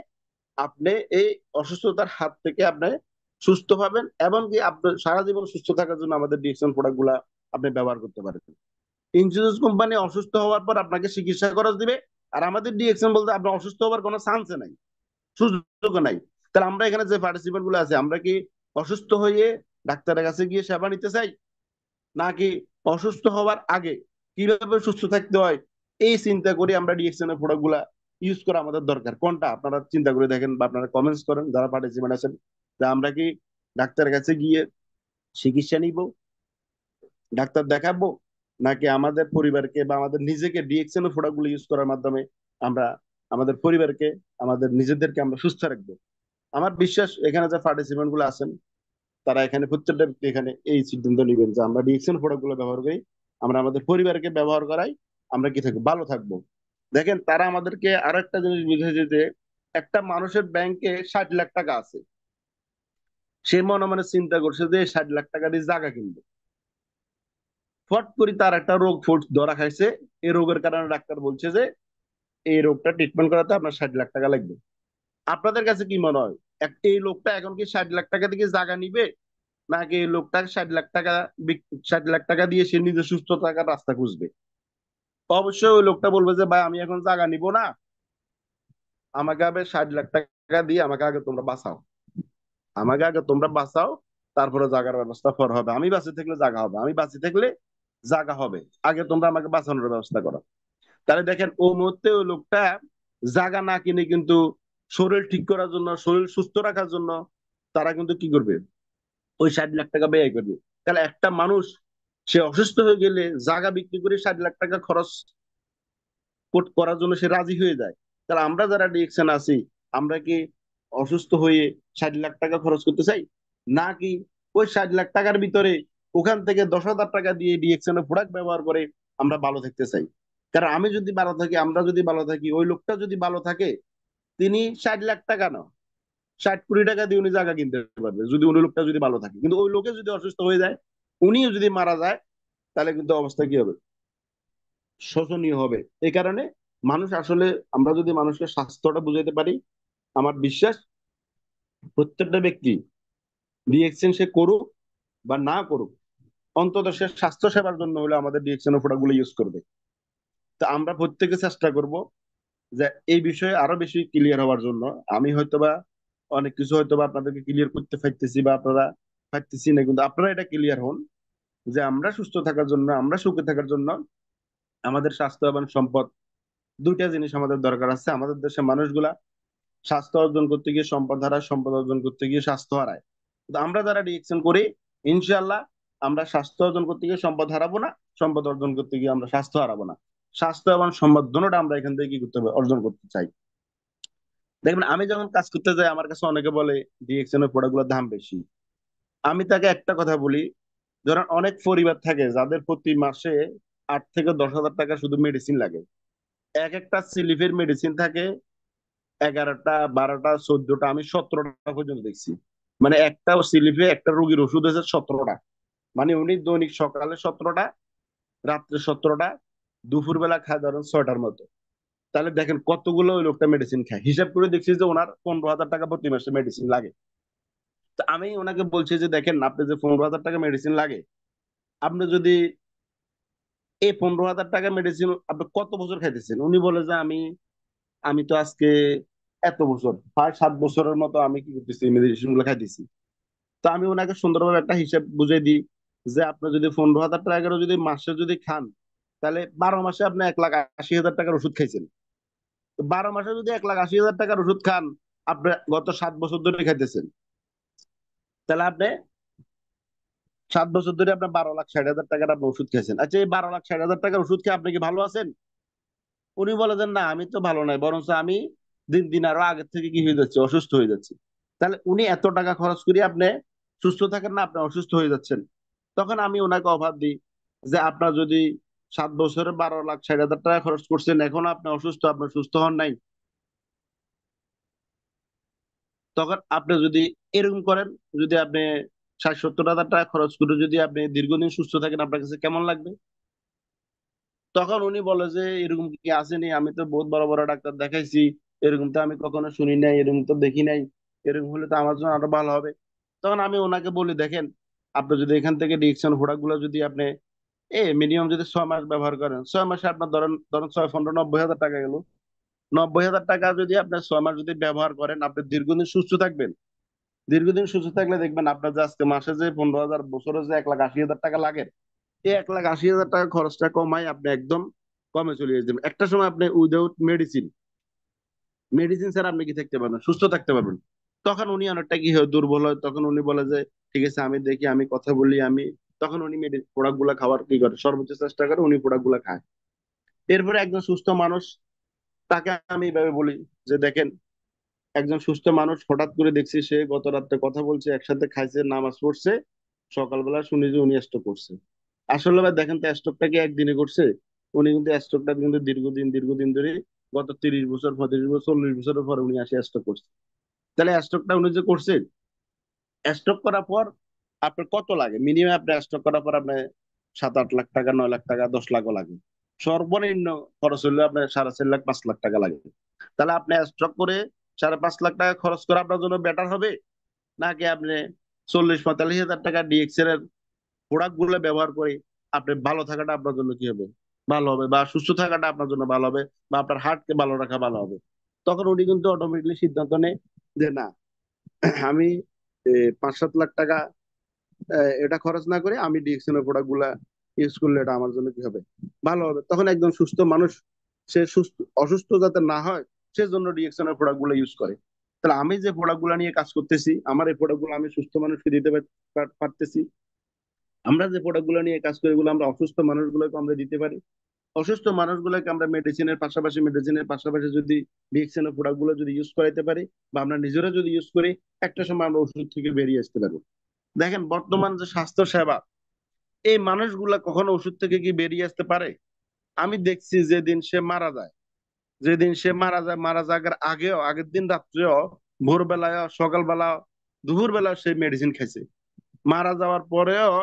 আপনি এই অসুস্থতার হাত থেকে আপনি সুস্থ পাবেন, এবং কি আপনি সারা জীবন সুস্থ থাকার জন্য আমাদের ডিএক্সএন প্রোডাক্ট গুলা আপনি ব্যবহার করতে পারেন। ইন্স্যুরেন্স কোম্পানি অসুস্থ হওয়ার পর আপনাকে চিকিৎসা খরচ দিবে, আর আমাদের ডিএক্সএন বলতে আপনি অসুস্থ হওয়ার কোনো চান্সে নাই, সুযোগ নাই। তাহলে আমরা এখানে যে পার্টিসিপেন্ট গুলো আছে, আমরা কি অসুস্থ হয়ে ডাক্তারের কাছে গিয়ে সেবা নিতে চাই, নাকি অসুস্থ হওয়ার আগে কিভাবে সুস্থ থাকতে হয় এই চিন্তা করে আমরা ডিএক্সএন এর প্রোডাক্ট গুলা ইউজ করা আমাদের দরকার? কোনটা আপনারা চিন্তা করে দেখেন, বা আপনারা কমেন্টস করেন যারা পার্টিসিপেন্ট আছেন, যে আমরা কি ডাক্তারের কাছে গিয়ে চিকিৎসা নিব, ডাক্তার দেখাবো, নাকি আমাদের পরিবারকে বা আমাদের নিজেকে ডিএক্সএন এর প্রোডাক্ট গুলো ইউজ করার মাধ্যমে আমরা আমাদের পরিবারকে, আমাদের নিজেদেরকে আমরা সুস্থ রাখবো। আমার বিশ্বাস এখানে যে পার্টিসিপেন্ট গুলো আছেন, তারা এখানে প্রত্যেকটা ব্যক্তি এখানে এই সিদ্ধান্ত নেবেন যে আমরা ডিএক্সএন প্রোডাক্ট গুলো ব্যবহার করি, আমরা আমাদের পরিবারকে ব্যবহার করাই, আমরা কি থাকবো, ভালো থাকবো। দেখেন তারা আমাদেরকে আরো একটা জিনিস বুঝেছে যে একটা মানুষের ব্যাংকে 60 লাখ টাকা আছে, সে মনে মনে চিন্তা করছে যে 60 লাখ টাকা দিয়ে জায়গা কিনবে। ফট করে তার একটা রোগ ফোর্স ধরা খাইছে, এই রোগের কারণে ডাক্তার বলছে যে এই রোগটা ট্রিটমেন্ট করাতে আপনার 60 লাখ টাকা লাগবে। আপনাদের কাছে কি মনে হয়, এই লোকটা এখন কি 60 লাখ টাকা থেকে জায়গা নিবে, নাকি এই লোকটা 60 লাখ টাকা 60 লাখ টাকা দিয়ে সে নিজে সুস্থ থাকার রাস্তা খুঁজবে? অবশ্যই ওই লোকটা বলবে যে ভাই আমি এখন জায়গা নিব না, আমাকে আগে 60 লাখ টাকা দিয়ে আমাকে আগে তোমরা বাঁচাও, আমাকে আগে তোমরা বাঁচাও, তারপরে জায়গার ব্যবস্থা পর হবে। আমি বাঁচে থাকলে জায়গা হবে, আমি বাঁচে থাকলে জায়গা হবে, আগে তোমরা আমাকে বাঁচানোর ব্যবস্থা করো। তাহলে দেখেন ও মুহূর্তে ওই লোকটা জায়গা না কিনে কিন্তু শরীর ঠিক করার জন্য, শরীর সুস্থ রাখার জন্য তারা কিন্তু কি করবে, ওই 60 লাখ টাকা ব্যয় করবে। তাহলে একটা মানুষ সে অসুস্থ হয়ে গেলে জায়গা বিক্রি করে 60 লাখ টাকা খরচ করার জন্য সে রাজি হয়ে যায়। তাহলে আমরা যারা ডিএকশন আছি, আমরা কি অসুস্থ হয়ে 60 লাখ টাকা খরচ করতে চাই, নাকি ওই 60 লাখ টাকার ভিতরে ওখান থেকে 10,000 টাকা দিয়ে ডিএকশন এর প্রোডাক্ট ব্যবহার করে আমরা ভালো থাকতে চাই? কারণ আমি যদি ভালো থাকি, আমরা যদি ভালো থাকি, ওই লোকটা যদি ভালো থাকে, তিনি 60 লাখ টাকা না, 60 কোটি টাকা দিয়ে উনি জায়গা কিনতে পারবে, যদি উনি লোকটা যদি ভালো থাকে। কিন্তু ওই লোকে যদি অসুস্থ হয়ে যায়, উনিও যদি মারা যায়, তাহলে কিন্তু অবস্থা কি হবে, শোচনীয় হবে। এই কারণে মানুষ আসলে, আমরা যদি মানুষকে স্বাস্থ্যটা বুঝাইতে পারি, আমার বিশ্বাস প্রত্যেকটা ব্যক্তি ডিএকশন সে করুক বা না করুক, অন্তত সে স্বাস্থ্য সেবার জন্য হলে আমাদের ডিএকশন প্রোডাক্ট গুলো ইউজ করবে। তো আমরা প্রত্যেকে চেষ্টা করব যে এই বিষয়ে আরো বেশি ক্লিয়ার হওয়ার জন্য। আমি হয়তোবা অনেক কিছু হয়তোবা আপনাদেরকে ক্লিয়ার করতে পারতেছি বা আপনারা পারতেছি না, কিন্তু আপনারা এটা ক্লিয়ার হন যে আমরা সুস্থ থাকার জন্য, আমরা সুখে থাকার জন্য আমাদের স্বাস্থ্য এবং সম্পদ, দুইটা জিনিস আমাদের দরকার আছে। আমাদের দেশের মানুষগুলা স্বাস্থ্য অর্জন করতে গিয়ে সম্পদ হারায়, সম্পদ অর্জন করতে গিয়ে স্বাস্থ্য হারায়। কিন্তু আমরা যারা ডিএকশন করি, ইনশাল্লাহ আমরা স্বাস্থ্য অর্জন করতে গিয়ে সম্পদ হারাবো না, সম্পদ অর্জন করতে গিয়ে আমরা স্বাস্থ্য হারাবো না। স্বাস্থ্য এবং সম্পদ দুটোটা আমরা এখান থেকে কি করতে হবে, অর্জন করতে চাই। দেখবেন আমি যখন কাজ করতে যাই, আমার কাছে অনেকে বলে ডিএকশন এর প্রোডাক্ট গুলোর দাম বেশি। আমি তাকে একটা কথা বলি, ধরেন অনেক পরিবার থাকে যাদের প্রতি মাসে 8 থেকে 10 হাজার টাকা শুধু মেডিসিন লাগে। এক একটা সিলিফের মেডিসিন থাকে 11টা, 12টা, 14টা, আমি 17টা পর্যন্ত দেখছি। মানে একটা সিলিপে একটা রোগীর ওষুধ আছে 17টা। মানে উনি দৈনিক সকালে 17টা, রাত্রে 17টা, দুপুর বেলা খায় ধরেন 6টার মতো। তাহলে দেখেন কতগুলো ওই লোকটা মেডিসিন খায়, হিসাব করে দেখছি যে ওনার 15,000 টাকা প্রতি মাসে মেডিসিন লাগে। তো আমি ওনাকে বলছি যে দেখেন আপনি যে 15,000 টাকা মেডিসিন লাগে, আপনি যদি এই 15,000 টাকা মেডিসিন আপনি কত বছর খাইতেছেন? উনি বলে যে আমি আমি তো আজকে এত বছর, 5-7 বছরের মতো আমি কি করতেছি, মেডিসিন গুলো খাইতেছি। তো আমি ওনাকে সুন্দরভাবে একটা হিসাব বুঝিয়ে দিই যে আপনি যদি 15,000 টাকারও যদি মাসে যদি খান, তাহলে 12 মাসে আপনি 1,80,000 টাকার ওষুধ খাইছেন। তো 12 মাসে যদি 1,80,000 টাকার ওষুধ খান, আপনি গত 7 বছর ধরে খাইতেছেন, তাহলে আপনি 7 বছর ধরে আপনার 12,60,000 টাকার আপনি ওষুধ খাইছেন। আচ্ছা, এই 12,60,000 টাকার ওষুধ খেয়ে আপনি কি ভালো আছেন? উনি বলে যে না, আমি তো ভালো নাই, বরঞ্চ আমি দিন দিন আরো আগের থেকে কি হয়ে যাচ্ছে, অসুস্থ হয়ে যাচ্ছে। তাহলে উনি এত টাকা খরচ করি আপনি সুস্থ থাকেন না, আপনি অসুস্থ হয়ে যাচ্ছেন। তখন আমি ওনাকে অফার দিই যে আপনার যদি 7 বছরে 12,60,000 টাকা খরচ করছেন, এখন আপনি অসুস্থ, আপনি সুস্থ হন নাই, তখন আপনি যদি এরকম করেন, যদি আপনি 60-70 হাজার টাকা খরচ করে যদি আপনি দীর্ঘদিন সুস্থ থাকেন, আপনার কাছে কেমন লাগবে? তখন উনি বলে যে এরকম কি আসেনি, আমি তো বহুত বড় বড় ডাক্তার দেখাইছি, এরকম তো আমি কখনো শুনি নাই, এরকম তো দেখি নাই, এরকম হলে তো আমার জন্য আরো ভালো হবে। তখন আমি ওনাকে বলি দেখেন, আপনি যদি এখান থেকে ডিএকশন প্রোডাক্ট গুলো যদি আপনি মিনিমাম যদি 6 মাস ব্যবহার করেন, 6 মাসে আপনার ধরেন ধরেন 6-15 90 হাজার টাকা গেল। 90 হাজার টাকা যদি আপনার 6 মাস যদি ব্যবহার করেন, আপনি দীর্ঘদিন সুস্থ থাকবেন। দীর্ঘদিন সুস্থ থাকলে দেখবেন আপনার যে আজকে মাসে যে 15,000, বছরে যে 1,80,000 টাকা লাগে, এই 1,80,000 টাকা খরচটা কমাই আপনি একদম কমে চলে যাবেন। একটা সময় আপনি উইদাউট মেডিসিন, মেডিসিন ছাড়া আপনি কি থাকতে পারবেন, সুস্থ থাকতে পারবেন। তখন উনি অনেকটা কি হয়, দুর্বল হয়, তখন উনি বলে যে ঠিক আছে আমি দেখি, আমি কথা বলি, আমি তখন উনি প্রোডাক্ট গুলা খাওয়ার কি করে, সর্বোচ্চ চেষ্টা করে উনি প্রোডাক্ট গুলা খায়। এরপরে একজন সুস্থ মানুষ তাকে আমি এইভাবে বলি যে দেখেন, একজন সুস্থ মানুষ হঠাৎ করে দেখছি সে গত রাত্রে কথা বলছে, একসাথে খাইছে, নামাজ পড়ছে, সকালবেলা শুনি যে উনি স্ট্রোক করছে। আসলে ভাই দেখেন তো, স্ট্রোকটা কি একদিনে করছে? উনি কিন্তু স্ট্রোকটা কিন্তু দীর্ঘদিন দীর্ঘদিন ধরে, গত 30 বছর 35 বছর 40 বছরের পরে উনি আসে স্ট্রোক করছে। তাহলে স্ট্রোকটা উনি যে করছে, স্ট্রোক করার পর আপনার কত লাগে মিনিমাম? আপনার স্ট্রোক করার পর আপনার 7-8 লাখ টাকা, 9 লাখ টাকা, 10 লাখও লাগে। সর্বনিম্ন খরচ হলে আপনার 4.5 লাখ 5 লাখ টাকা লাগে। তাহলে আপনি স্ট্রোক করে 5.5 লাখ টাকা খরচ করা আপনার জন্য বেটার হবে, নাকি আপনি 40-45 হাজার টাকা ডিএক্সএল এর প্রোডাক্ট গুলো ব্যবহার করে আপনি ভালো থাকাটা আপনার জন্য কি হবে? ভালো হবে, বা সুস্থ থাকাটা আপনার জন্য ভালো হবে, বা আপনার হার্টকে ভালো রাখা ভালো হবে? তখন উনি কিন্তু অটোমেটিকলি সিদ্ধান্ত নেয় যে না, আমি 5-7 লাখ টাকা এটা খরচ না করে আমি ডিএক্সএল এর প্রোডাক্ট গুলা ইউজ করলে এটা আমার জন্য কি হবে? ভালো হবে। তখন একজন সুস্থ মানুষ, সে সুস্থ অসুস্থ যাতে না হয় সেজন্য ডিএক্সএল এর প্রোডাক্ট গুলো ইউজ করে। তাহলে আমি যে প্রোডাক্ট গুলা নিয়ে কাজ করতেছি, আমার এই প্রোডাক্ট গুলো আমি সুস্থ মানুষকে দিতে পারতেছি। আমরা যে প্রোডাক্ট গুলো নিয়ে কাজ করি, এগুলো আমরা অসুস্থ মানুষগুলোকে আমরা দিতে পারি। অসুস্থ মানুষগুলোকে আমরা মেডিসিনের পাশাপাশি যদি ডিএক্সএন এর প্রোডাক্ট গুলো যদি ইউজ করাইতে পারি, বা আমরা নিজেরা যদি ইউজ করি, একটা সময় আমরা ওষুধ থেকে বেরিয়ে আসতে পারবো। দেখেন বর্তমান যে স্বাস্থ্য সেবা, এই মানুষগুলা কখনো ওষুধ থেকে কি বেরিয়ে আসতে পারে? আমি দেখছি যেদিন সে মারা যায়, যেদিন সে মারা যায়, মারা যাওয়ার আগেও, আগের দিন রাত্রেও, ভোরবেলায়, সকালবেলা, দুপুর বেলা সে মেডিসিন খাইছে। মারা যাওয়ার পরেও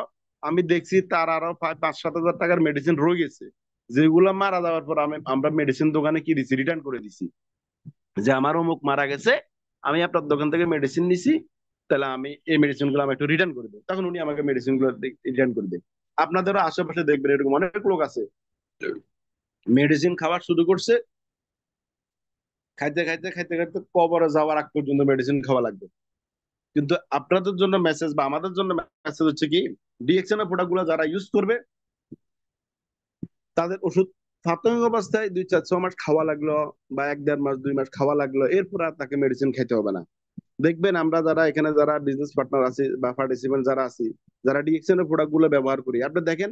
আমি দেখছি তার আরো 5-7 হাজার টাকার মেডিসিন রয়ে গেছে, যেগুলো মারা যাওয়ার পর আমরা মেডিসিন দোকানে কি দিছি, রিটার্ন করে দিছি, যে আমার অমুক মারা গেছে, আমি আপনার দোকান থেকে মেডিসিন নিছি, তাহলে আমি এই মেডিসিন গুলো আমি একটু রিটার্ন করে দেবো। তখন উনি আমাকে মেডিসিন গুলো রিটার্ন করে দেয়। আপনাদেরও আশেপাশে দেখবেন এরকম অনেক লোক আছে, মেডিসিন খাওয়া শুরু করছে, খাইতে খাইতে খাইতে খাইতে কবরে যাওয়ার আগ পর্যন্ত মেডিসিন খাওয়া লাগবে। কিন্তু আপনাদের জন্য মেসেজ, বা আমাদের জন্য মেসেজ হচ্ছে কি, ডিএক্সএন এর প্রোডাক্ট গুলো যারা ইউজ করবে, তাদের ওষুধ প্রাথমিক অবস্থায় 2-4-6 মাস খাওয়া লাগলো, বা 1-1.5 মাস 2 মাস খাওয়া লাগলো, এরপর আর তাকে মেডিসিন খাইতে হবে না। দেখবেন আমরা যারা এখানে যারা বিজনেস পার্টনার আছি বা পার্টিসিপেন্ট যারা আছি, যারা ডিএক্সএন এর প্রোডাক্ট গুলো ব্যবহার করি, আপনি দেখেন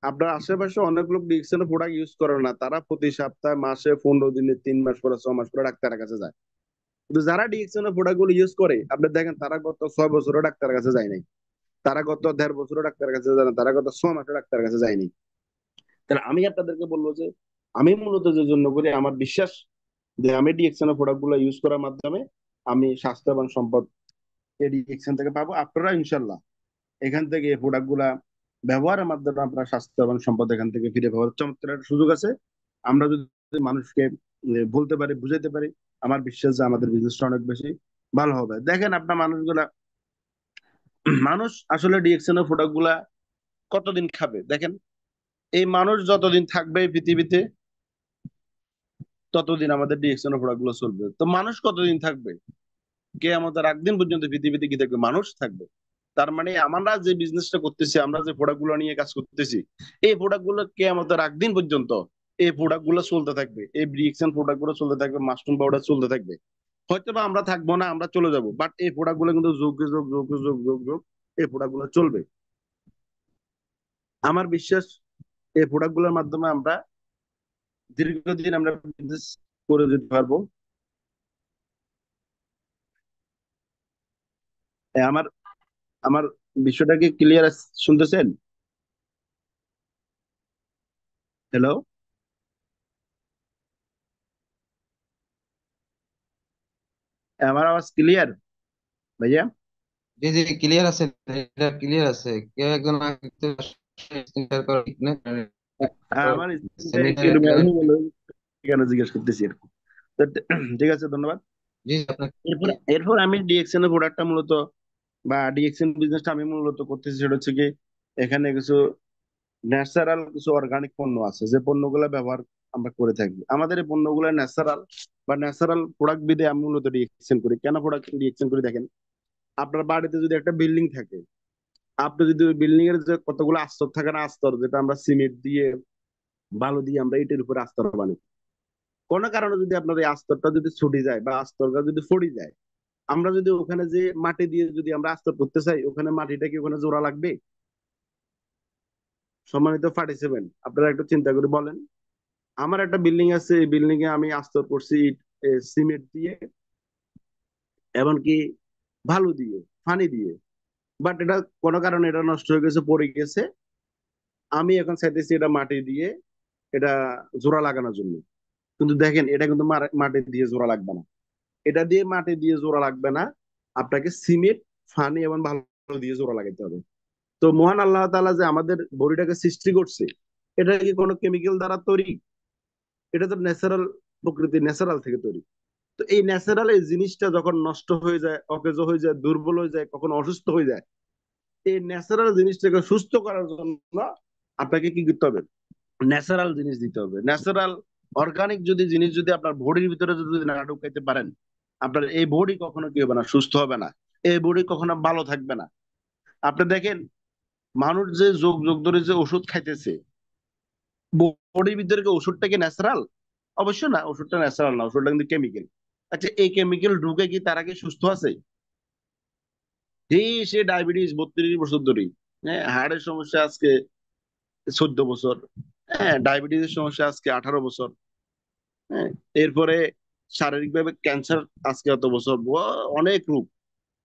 আপনার আশেপাশে অনেক লোক ডিএক্সএন এর প্রোডাক্ট ইউজ করে না, তারা প্রতি সপ্তাহে, মাসে, 15 দিনে, 3 মাস পরে, 6 মাস পরে ডাক্তারের কাছে যায়। কিন্তু যারা ডিএক্সএন এর প্রোডাক্ট গুলো ইউজ করে, আপনি দেখেন তারা গত 6 বছরও ডাক্তারের কাছে যায় নাই, তারা গত 1.5 বছরও ডাক্তারের কাছে যায় না, তারা গত 6 মাসও ডাক্তারের কাছে যায়নি। তাহলে আমি আপনাদেরকে বলবো যে, আমি মূলত যে জন্য করি, আমার বিশ্বাস যে আমি ডিএক্সএন এর প্রোডাক্ট গুলো ইউজ করার মাধ্যমে আমি স্বাস্থ্য এবং সম্পদ এই ডিএক্সএন থেকে পাবো। আপনারা ইনশাল্লাহ এখান থেকে এই প্রোডাক্ট গুলা ব্যবহারের মাধ্যমে আপনারা স্বাস্থ্য এবং সম্পদ এখান থেকে ফিরে পাওয়ার চমৎকার একটা সুযোগ আছে। আমরা যদি মানুষকে বলতে পারি, বুঝাইতে পারি, আমার বিশ্বাস যে আমাদের বিজনেসটা অনেক বেশি ভালো হবে। দেখেন আপনার মানুষগুলা, মানুষ আসলে ডিএক্সএন এর প্রোডাক্ট গুলা কতদিন খাবে? দেখেন, এই মানুষ যতদিন থাকবে এই পৃথিবীতে, ততদিন আমাদের ডিএক্সএন এর প্রোডাক্ট গুলো চলবে। তো মানুষ কতদিন থাকবে? কে আমাদের একদিন পর্যন্ত পৃথিবীতে কি থাকবে? মানুষ থাকবে। তার মানে আমরা যে বিজনেসটা করতেছি, আমরা যে প্রোডাক্ট গুলো নিয়ে কাজ করতেছি, এই প্রোডাক্ট গুলো কে আমাদের একদিন পর্যন্ত এই প্রোডাক্ট গুলো চলতে থাকবে, এই ডিএক্সএন প্রোডাক্ট গুলো চলতে থাকবে, মাশরুম পাউডার চলতে থাকবে। হয়তো বা আমরা থাকবো না, আমরা চলে যাব, বাট এই প্রোডাক্ট গুলো কিন্তু যোগ যোগ যোগ যোগ যোগ যোগ এই প্রোডাক্ট গুলো চলবে। আমার বিশ্বাস এই প্রোডাক্ট গুলোর মাধ্যমে আমরা দীর্ঘদিন আমরা বিজনেস করে যেতে পারবো। আমার আমার বিষয়টা কি ক্লিয়ার শুনতেছেন? হ্যালো, আমার আওয়াজ ক্লিয়ার ভাইয়া? জি জি, ক্লিয়ার আছে, এটা ক্লিয়ার আছে। কেউ একজন শেয়ার করা ঠিক না, আমার স্ক্রিনটা একটু সেমিনার। এলোমেলো হয়ে গেল, কেন জিজ্ঞেস করতেছি এরকম। তো ঠিক আছে, ধন্যবাদ। জি আপনাকে। এরপর এরপর আমি ডিএক্সএন এর প্রোডাক্টটা মূলত, বা ডিএক্সএন বিজনেসটা আমি মূলত করতেছি, সেটা হচ্ছে কি, এখানে কিছু ন্যাচারাল কিছু অর্গানিক পণ্য আছে, যে পণ্যগুলো ব্যবহার আমরা করে থাকি। আমাদের এই পণ্যগুলো ন্যাচারাল, বা ন্যাচারাল প্রোডাক্ট বিদে আমি মূলত ডিএক্সএন করি। কেন প্রোডাক্ট ডিএক্সএন করি? দেখেন, আপনার বাড়িতে যদি একটা বিল্ডিং থাকে, আপনি যদি ওই বিল্ডিং এর যে কতগুলো আস্তর থাকে না, আস্তর যেটা আমরা সিমেন্ট দিয়ে, বালু দিয়ে আমরা ইটের উপরে আস্তর বানাই, কোনো কারণে যদি আপনার এই আস্তরটা যদি ছুটি যায়, বা আস্তরটা যদি ফড়ি যায়, আমরা যদি ওখানে যে মাটি দিয়ে যদি আমরা আস্তর করতে চাই, ওখানে মাটিটা কি ওখানে জোড়া লাগবে? সম্মানিত পার্টিসিপেন্ট, আপনারা একটু চিন্তা করে বলেন। আমার একটা বিল্ডিং আছে, এই বিল্ডিং এ আমি আস্তর করছি ইট, সিমেন্ট দিয়ে, এমনকি ভালো দিয়ে, ফানি দিয়ে। বাট এটা কোনো কারণে এটা নষ্ট হয়ে গেছে, পড়ে গেছে। আমি এখন চাইতেছি এটা মাটি দিয়ে এটা জোড়া লাগানোর জন্য। কিন্তু দেখেন এটা কিন্তু মাটি দিয়ে জোড়া লাগবে না, এটা দিয়ে মাটি দিয়ে জোড়া লাগবে না, আপনাকে সিমেন্ট, ফানি এবং ভালো দিয়ে জোড়া লাগাতে হবে। তো মহান আল্লাহ তাআলা যে আমাদের বডিটাকে সৃষ্টি করছে, এটা কি কোনো কেমিক্যাল দ্বারা তৈরি? এটা তো ন্যাচারাল, প্রকৃতি ন্যাচারাল থেকে তৈরি। তো এই ন্যাচারাল এই জিনিসটা যখন নষ্ট হয়ে যায়, অকেজো হয়ে যায়, দুর্বল হয়ে যায়, কখনো অসুস্থ হয়ে যায়, এই ন্যাচারাল জিনিসটাকে সুস্থ করার জন্য আপনাকে কি করতে হবে? ন্যাচারাল জিনিস দিতে হবে। ন্যাচারাল অর্গানিক যদি জিনিস যদি আপনার বডির ভিতরে যদি না ঢুকাইতে পারেন, আপনার এই বডি কখনো কি হবে না, সুস্থ হবে না, এই বডি কখনো ভালো থাকবে না। আপনি দেখেন, মানুষ যে যোগ যোগ ধরে যে ওষুধ খাইতেছে, বডির ভিতরে কি ওষুধটা কি ন্যাচারাল? অবশ্যই না, ওষুধটা ন্যাচারাল না, ওষুধটা কিন্তু কেমিক্যাল। আচ্ছা, এই কেমিক্যাল ঢুকে কি তারা কি সুস্থ আছে? এই সে ডায়াবেটিস 32 বছর ধরে, হ্যাঁ, হার্টের সমস্যা আজকে 14 বছর, হ্যাঁ, ডায়াবেটিসের সমস্যা আজকে 18 বছর, হ্যাঁ, এরপরে শারীরিক ভাবে ক্যান্সার আজকে অত বছর, অনেক রোগ।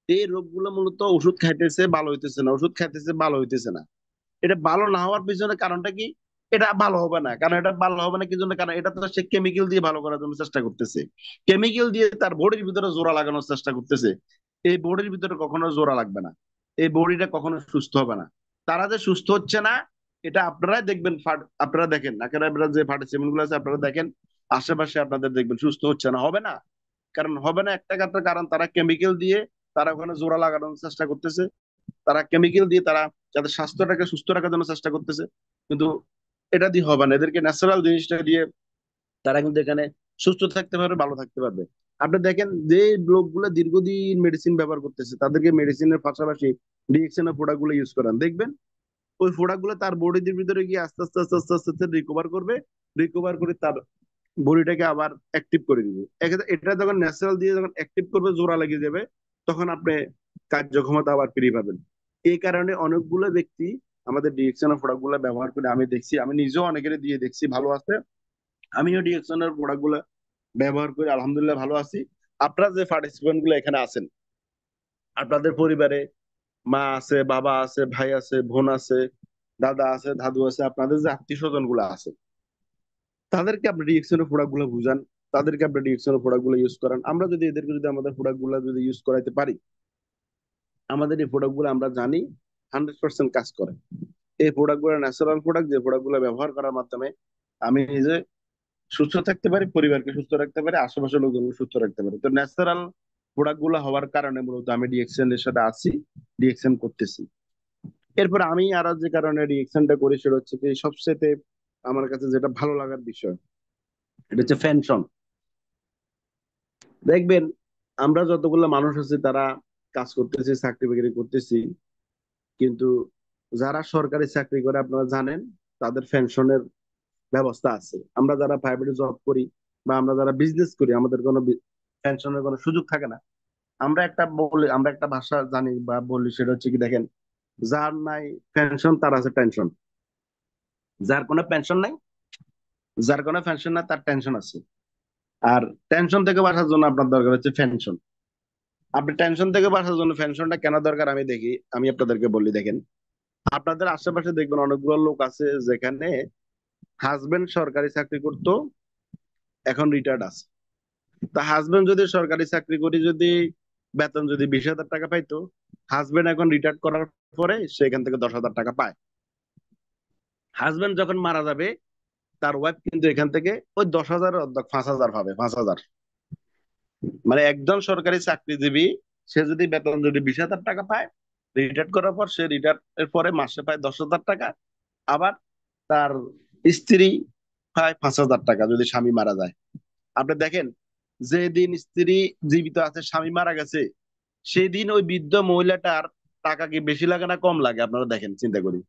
এই রোগগুলো মূলত ওষুধ খাইতেছে ভালো হইতেছে না, ওষুধ খাইতেছে ভালো হইতেছে না। এটা ভালো না হওয়ার পিছনে কারণটা কি? এটা ভালো হবে না, কারণ এটা ভালো হবে না কি জন্য? কারণ এটা তো সে কেমিক্যাল দিয়ে ভালো করার জন্য চেষ্টা করতেছে, কেমিক্যাল দিয়ে তার বডির ভিতরে জোড়া লাগানোর চেষ্টা করতেছে। এই বডির ভিতরে কখনো জোড়া লাগবে না, এই বডিটা কখনো সুস্থ হবে না। তারা যে সুস্থ হচ্ছে না, এটা আপনারাই দেখবেন, আপনারা দেখেন নাকের আপনারা যে ফাটে সিমেন্ট গুলো আছে, আপনারা দেখেন আশেপাশে, আপনাদের দেখবেন সুস্থ হচ্ছে না, হবে না। কারণ হবে না একটা কারণ, কারণ তারা কেমিক্যাল দিয়ে তারা ওখানে জোড়া লাগানোর চেষ্টা করতেছে, তারা কেমিক্যাল দিয়ে তারা যাদের স্বাস্থ্যটাকে সুস্থ রাখার জন্য চেষ্টা করতেছে। কিন্তু এটা দিয়ে হবে না, এদেরকে ন্যাচারাল জিনিসটা দিয়ে তারা কিন্তু এখানে সুস্থ থাকতে পারবে, ভালো থাকতে পারবে। আপনি দেখেন যে লোকগুলো দীর্ঘদিন মেডিসিন ব্যবহার করতেছে, তাদেরকে মেডিসিনের পাশাপাশি ডিএক্সএন এর প্রোডাক্ট গুলো ইউজ করেন, দেখবেন ওই প্রোডাক্ট গুলো তার বডির ভিতরে গিয়ে আস্তে আস্তে আস্তে আস্তে আস্তে আস্তে রিকভার করবে, রিকভার করে তার বডিটাকে আবার অ্যাক্টিভ করে দিবে। এটা যখন ন্যাচারাল দিয়ে যখন অ্যাক্টিভ করবে, জোড়া লেগে যাবে, তখন আপনি কার্যক্ষমতা আবার ফিরে পাবেন। এই কারণে অনেকগুলো ব্যক্তি আমাদের ডিএক্সএন এর প্রোডাক্ট গুলো ব্যবহার করে, আমি দেখছি, আমি নিজেও অনেকের দিয়ে দেখছি ভালো আছে। আমিও ডিএক্সএন এর প্রোডাক্ট গুলো ব্যবহার করে আলহামদুলিল্লাহ ভালো আছি। আপনারা যে পার্টিসিপেন্ট গুলো এখানে আছেন, আপনাদের পরিবারে মা আছে, বাবা আছে, ভাই আছে, বোন আছে, দাদা আছে, দাদু আছে, আপনাদের যে আত্মীয় স্বজন গুলো আছে, তাদেরকে আপনি ডিএক্সএন প্রোডাক্ট গুলো বুঝান, তাদেরকে আপনি ডিএক্সএন প্রোডাক্ট গুলো ইউজ করান। আমরা যদি এদেরকে যদি আমাদের প্রোডাক্ট গুলো যদি ইউজ করাইতে পারি, আমাদের এই প্রোডাক্ট গুলো আমরা জানি 100% কাজ করে। এই প্রোডাক্ট গুলো ন্যাচারাল প্রোডাক্ট, যে প্রোডাক্ট গুলো ব্যবহার করার মাধ্যমে আমি নিজে সুস্থ থাকতে পারি, পরিবারকে সুস্থ রাখতে পারি, আশেপাশের লোকজনকে সুস্থ রাখতে পারি। তো ন্যাচারাল প্রোডাক্ট গুলো হওয়ার কারণে মূলত আমি ডিএক্সএন এর সাথে আছি, ডিএক্সএন করতেছি। এরপর আমি আরো যে কারণে রিয়েকশনটা করি সেটা হচ্ছে কি, সবচেয়ে আমার কাছে যেটা ভালো লাগার বিষয়, এটা হচ্ছে পেনশন। দেখবেন আমরা যতগুলো মানুষ আছি তারা কাজ করতেছি, চাকরি বাকরি করতেছি, কিন্তু যারা সরকারি চাকরি করে আপনারা জানেন তাদের পেনশনের ব্যবস্থা আছে। আমরা যারা প্রাইভেটে জব করি বা আমরা যারা বিজনেস করি, আমাদের কোনো পেনশনের কোনো সুযোগ থাকে না। আমরা একটা ভাষা জানি বা বলি, সেটা হচ্ছে কি, দেখেন, যার নাই পেনশন তার আছে টেনশন, যার কোনো পেনশন নাই, যার কোনো পেনশন না তার টেনশন আছে। আর টেনশন থেকে বাঁচার জন্য আপনার দরকার হচ্ছে পেনশন। আপনি টেনশন থেকে বাঁচার জন্য পেনশনটা কেন দরকার আমি দেখি, আমি আপনাদেরকে বলি। দেখেন, আপনাদের আশেপাশে দেখবেন অনেকগুলো লোক আছে যেখানে হাজবেন্ড সরকারি চাকরি করতো, এখন রিটায়ার্ড আছে। তা হাজবেন্ড যদি সরকারি চাকরি করে যদি বেতন যদি 20,000 টাকা পাইতো, হাজবেন্ড এখন রিটায়ার্ড করার পরে সেখান থেকে 10,000 টাকা পায়। হাজবেন্ড যখন মারা যাবে, তার ওয়াইফ কিন্তু এখান থেকে ওই 10,000 অর্ধেক 5,000 পাবে, 5,000। মানে একজন সরকারি চাকরিজীবী, সে যদি বেতন যদি 20,000 টাকা পায়, রিটায়ার করার পর সে রিটায়ার এর পরে মাসে পায় 10,000 টাকা। আবার তার স্ত্রী পায় 5,000 টাকা যদি স্বামী মারা যায়। আপনি দেখেন, যেদিন স্ত্রী জীবিত আছে, স্বামী মারা গেছে, সেদিন ওই বৃদ্ধ মহিলাটার টাকা কি বেশি লাগে না কম লাগে? আপনারা দেখেন, চিন্তা করি।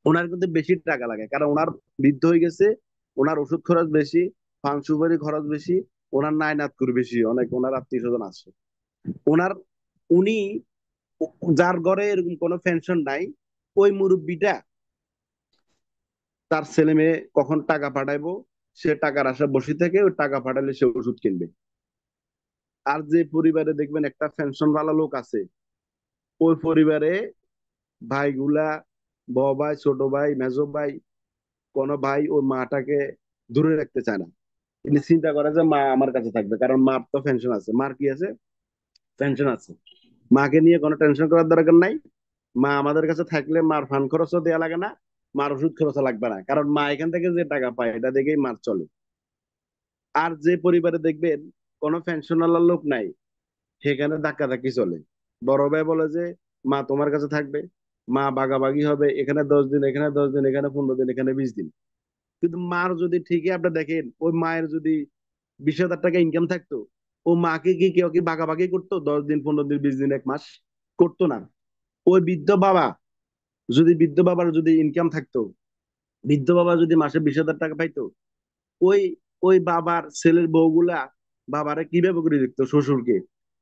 ওনার কিন্তু বেশি টাকা লাগে, কারণ ওনার বৃদ্ধ হয়ে গেছে, ওনার ওষুধ খরচ বেশি, পান সুপারি খরচ বেশি, ওনার নায়নাত করে বেশি, অনেক ওনার আত্মীয় স্বজন আছে। ওনার উনি যার ঘরে এরকম কোনো পেনশন নাই, ওই মুরব্বিটা তার ছেলে মেয়ে কখন টাকা পাঠাইবো, সে টাকার আশা বসে থেকে ওই টাকা পাঠালে সে ওষুধ কিনবে। আর যে পরিবারে দেখবেন একটা পেনশন ওয়ালা লোক আছে, ওই পরিবারে ভাইগুলা, বড় ভাই, ছোট ভাই, মেজো ভাই, কোনো ভাই ওই মাটাকে দূরে রাখতে চায় না। তিনি চিন্তা করে যে মা আমার কাছে থাকবে, কারণ মার তো পেনশন আছে। মার কি আছে? পেনশন আছে। মাকে নিয়ে কোনো টেনশন করার দরকার নাই। মা আমাদের কাছে থাকলে মার ফান খরচও দেওয়া লাগে না, মার ওষুধ খরচও লাগবে না, কারণ মা এখান থেকে যে টাকা পায় এটা দেখেই মার চলে। আর যে পরিবারে দেখবেন কোনো পেনশনাল লোক নাই, সেখানে ধাক্কাধাক্কি চলে। বড় ভাই বলে যে মা তোমার কাছে থাকবে, মা বাগাবাগি হবে, এখানে 10 দিন, এখানে 10 দিন, এখানে 15 দিন, এখানে 20 দিন। কিন্তু মার যদি ঠিকই আপনি দেখেন, ওই মায়ের যদি 20,000 টাকা ইনকাম থাকতো, ও মাকে কি কেউ কি বাগাবাগি করতো 10 দিন, 15 দিন, 20 দিন, 1 মাস? করতো না। ওই বৃদ্ধ বাবা, যদি বৃদ্ধ বাবার যদি ইনকাম থাকতো, বৃদ্ধ বাবা যদি মাসে 20,000 টাকা পাইতো, ওই ওই বাবার ছেলের বউগুলা বাবারে কিভাবে করে দেখতো? শ্বশুরকে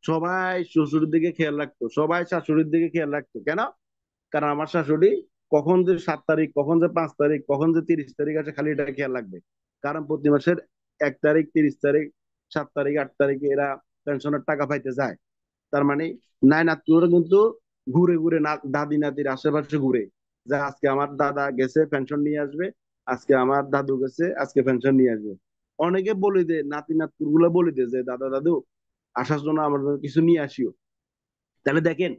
সবাই শ্বশুরের দিকে খেয়াল রাখতো, সবাই শাশুড়ির দিকে খেয়াল রাখতো। কেন? কারণ আমার শাশুড়ি কখন যে 7 তারিখ, কখন যে 5 তারিখ, কখন যে 30 তারিখ আছে, খালি এটা খেয়াল রাখবে। কারণ প্রতি মাসের 1 তারিখ, 30 তারিখ, 7 তারিখ, 8 তারিখে এরা পেনশনের টাকা পাইতে যায়। তার মানে নাই নাতনিরা কিন্তু ঘুরে ঘুরে দাদি নাতির আশেপাশে ঘুরে, যে আজকে আমার দাদা গেছে পেনশন নিয়ে আসবে, আজকে আমার দাদু গেছে আজকে পেনশন নিয়ে আসবে। অনেকে বলে দে, নাতি নাতনি গুলো বলে দে যে দাদা দাদু আসার জন্য আমার জন্য কিছু নিয়ে আসিও। তাহলে দেখেন,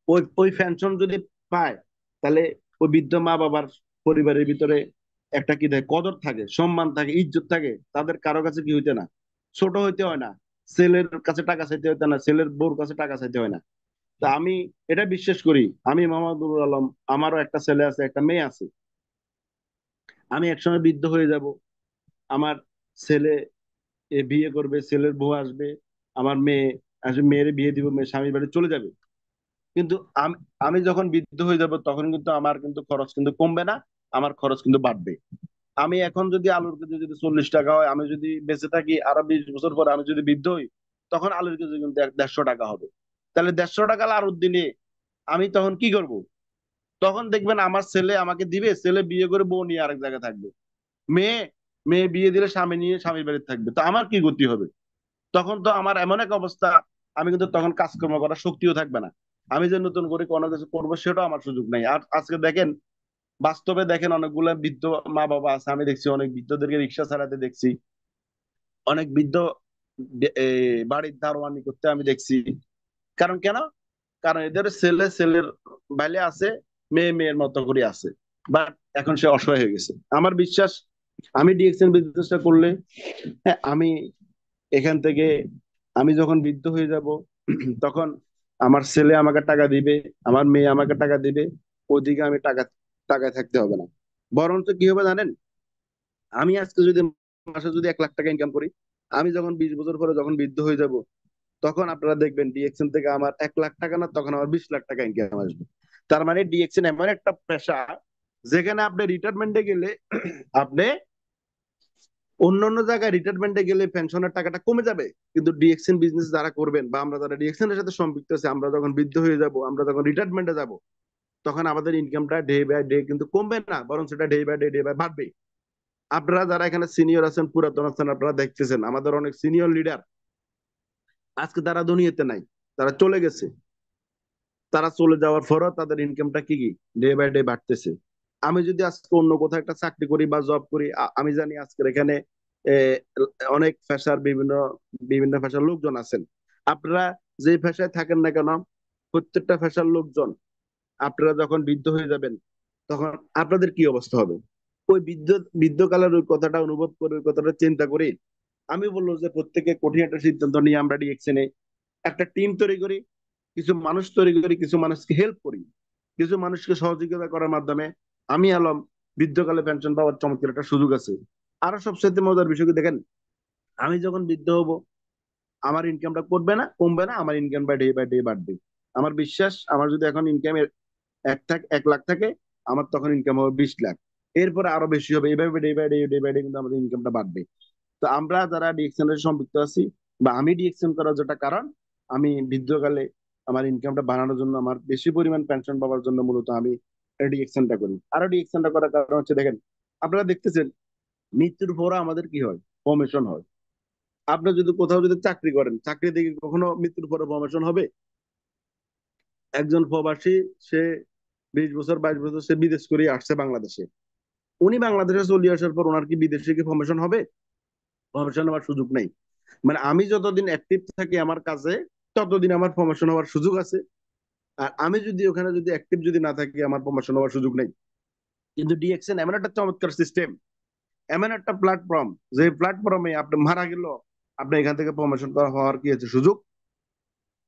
ওই ওই পেনশন যদি পায়, তাহলে ওই বৃদ্ধ মা বাবার পরিবারের ভিতরে একটা কি থাকে, কদর থাকে, সম্মান থাকে, ইজ্জত থাকে। তাদের কারো কাছে কি হইতে না, ছোট হইতে হয় না, ছেলের কাছে টাকা চাইতে হইতে না, ছেলের বউর কাছে টাকা চাইতে হয় না। তা আমি এটা বিশ্বাস করি। আমি মোহাম্মদুল আলম, আমারও একটা ছেলে আছে, একটা মেয়ে আছে। আমি একসময় বৃদ্ধ হয়ে যাব, আমার ছেলে বিয়ে করবে, ছেলের বউ আসবে, আমার মেয়ে আসবে, মেয়ের বিয়ে দিব, মেয়ে স্বামীর বাড়ি চলে যাবে। কিন্তু আমি আমি যখন বৃদ্ধ হয়ে যাব, তখন কিন্তু আমার কিন্তু খরচ কিন্তু কমবে না, আমার খরচ কিন্তু বাড়বে। আমি এখন যদি আলুর কেজি যদি 40 টাকা হয়, আমি যদি বেঁচে থাকি আরো 20 বছর পরে, আমি যদি বৃদ্ধ হই, তখন আলুর কেজি কিন্তু 150 টাকা হবে। তাহলে 150 টাকা আলুর দিনে আমি তখন কি করব? তখন দেখবেন আমার ছেলে আমাকে দিবে, ছেলে বিয়ে করে বউ নিয়ে আরেক জায়গায় থাকবে। মেয়ে মেয়ে বিয়ে দিলে স্বামী নিয়ে স্বামীর বাড়িতে থাকবে। তো আমার কি গতি হবে? তখন তো আমার এমন এক অবস্থা, আমি কিন্তু তখন কাজকর্ম করার শক্তিও থাকবে না। আমি যে নতুন করে কোনো কিছু করবো সেটাও আমার সুযোগ নাই। আর আজকে দেখেন, বাস্তবে দেখেন, অনেকগুলা বৃদ্ধ মা বাবা আছে, আমি দেখছি অনেক বৃদ্ধদেরকে রিক্সা চালাতে দেখছি, অনেক বৃদ্ধ বাড়ির দারোয়ানি করতে আমি দেখছি। কারণ কেন? কারণ এদের ছেলে ছেলের বাইলে আছে, মেয়ে মেয়ের মতো করে আছে। বাট এখন সে অসহায় হয়ে গেছে। আমার বিশ্বাস, আমি ডিএক্সএন বিজনেসটা করলে, হ্যাঁ, আমি এখান থেকে, আমি যখন বৃদ্ধ হয়ে যাব, তখন আমার ছেলে আমাকে টাকা দিবে, আমার মেয়ে আমাকে টাকা দিবে। ওদিকে আমি টাকায় থাকতে হবে না। বরঞ্চ কি হবে জানেন? আমি আজকে যদি মাসে যদি 1 লাখ টাকা ইনকাম করি, আমি যখন 20 বছর পরে যখন বৃদ্ধ হয়ে যাব, তখন আপনারা দেখবেন ডিএক্সএন থেকে আমার 1 লাখ টাকা না, তখন আমার 20 লাখ টাকা ইনকাম আসবে। তার মানে ডিএক্সএন এমন একটা পেশা, যেখানে আপনি রিটায়ারমেন্টে গেলে আপনি অন্য অন্য জায়গায় রিটায়ারমেন্টে গেলে পেনশনের টাকাটা কমে যাবে, কিন্তু ডিএক্সএন বিজনেস যারা করবেন বা আমরা যারা ডিএক্সএন এর সাথে সম্পৃক্ত আছি, আমরা যখন বৃদ্ধ হয়ে যাব, আমরা যখন রিটায়ারমেন্টে যাব, তখন আমাদের ইনকামটা ডে বাই ডে কিন্তু কমবে না, বরং সেটা ডে বাই বাড়বে। আপনারা যারা এখানে সিনিয়র আছেন, পুরাতন আছেন, আপনারা দেখতেছেন আমাদের অনেক সিনিয়র লিডার আজকে তারা দুনিয়াতে নাই, তারা চলে গেছে। তারা চলে যাওয়ার পরও তাদের ইনকামটা কি কি ডে বাই ডে বাড়তেছে। আমি যদি আজকে অন্য কোথাও একটা চাকরি করি বা জব করি, আমি জানি আজকের এখানে আহ, অনেক পেশার বিভিন্ন বিভিন্ন পেশার লোকজন আছেন। আপনারা যে পেশায় থাকেন না কেন, প্রত্যেকটা পেশার লোকজন, আপনারা যখন বৃদ্ধ হয়ে যাবেন, তখন আপনাদের কি অবস্থা হবে? ওই বৃদ্ধকালের ওই কথাটা অনুভব করে, ওই কথাটা চিন্তা করি, আমি বলবো যে প্রত্যেকে কঠিন একটা সিদ্ধান্ত নিয়ে আমরা ডিএক্সএনে একটা টিম তৈরি করি, কিছু মানুষ তৈরি করি, কিছু মানুষকে হেল্প করি, কিছু মানুষকে সহযোগিতা করার মাধ্যমে আমি আলম বৃদ্ধকালে পেনশন পাওয়ার চমৎকার একটা সুযোগ আছে। আরো সবচেয়ে মজার বিষয় কি দেখেন, আমি যখন বৃদ্ধ হব, আমার ইনকামটা করবে না, কমবে না, আমার ইনকাম বাই ডে বাড়বে। আমার বিশ্বাস, আমার যদি এখন ইনকাম 1 লাখ থাকে, আমার তখন ইনকাম হবে 20 লাখ, এরপরে আরো বেশি হবে। এইভাবে ডে বাই ডে কিন্তু আমাদের ইনকামটা বাড়বে। তো আমরা যারা ডিএকশন এর সম্পৃক্ত আছি, বা আমি ডিএকশন করার যেটা কারণ, আমি বৃদ্ধকালে আমার ইনকামটা বাড়ানোর জন্য, আমার বেশি পরিমাণ পেনশন পাওয়ার জন্য মূলত আমি ডিএকশনটা করি। আরো ডিএকশনটা করার কারণ হচ্ছে দেখেন, আপনারা দেখতেছেন মৃত্যুর পরে আমাদের কি হয়, প্রমোশন হয়। আপনি যদি কোথাও যদি চাকরি করেন, চাকরি থেকে কখনো মৃত্যুর পরে প্রমোশন হবে? একজন প্রবাসী, সে 20 বছর 22 বছর সে বিদেশ করে আসছে বাংলাদেশে, উনি বাংলাদেশে চলে আসার পর ওনার কি বিদেশে কি প্রমোশন হবে? প্রমোশন হওয়ার সুযোগ নেই। মানে আমি যতদিন অ্যাক্টিভ থাকি আমার কাছে, ততদিন আমার প্রমোশন হওয়ার সুযোগ আছে। আর আমি যদি ওখানে যদি অ্যাক্টিভ যদি না থাকি, আমার প্রমোশন হওয়ার সুযোগ নেই। কিন্তু ডিএক্সএন এমন একটা চমৎকার সিস্টেম, এমন একটা প্ল্যাটফর্ম, যে প্ল্যাটফর্মে আপনি মারা গেল, আপনি এখান থেকে প্রমোশন করা হওয়ার কি আছে, সুযোগ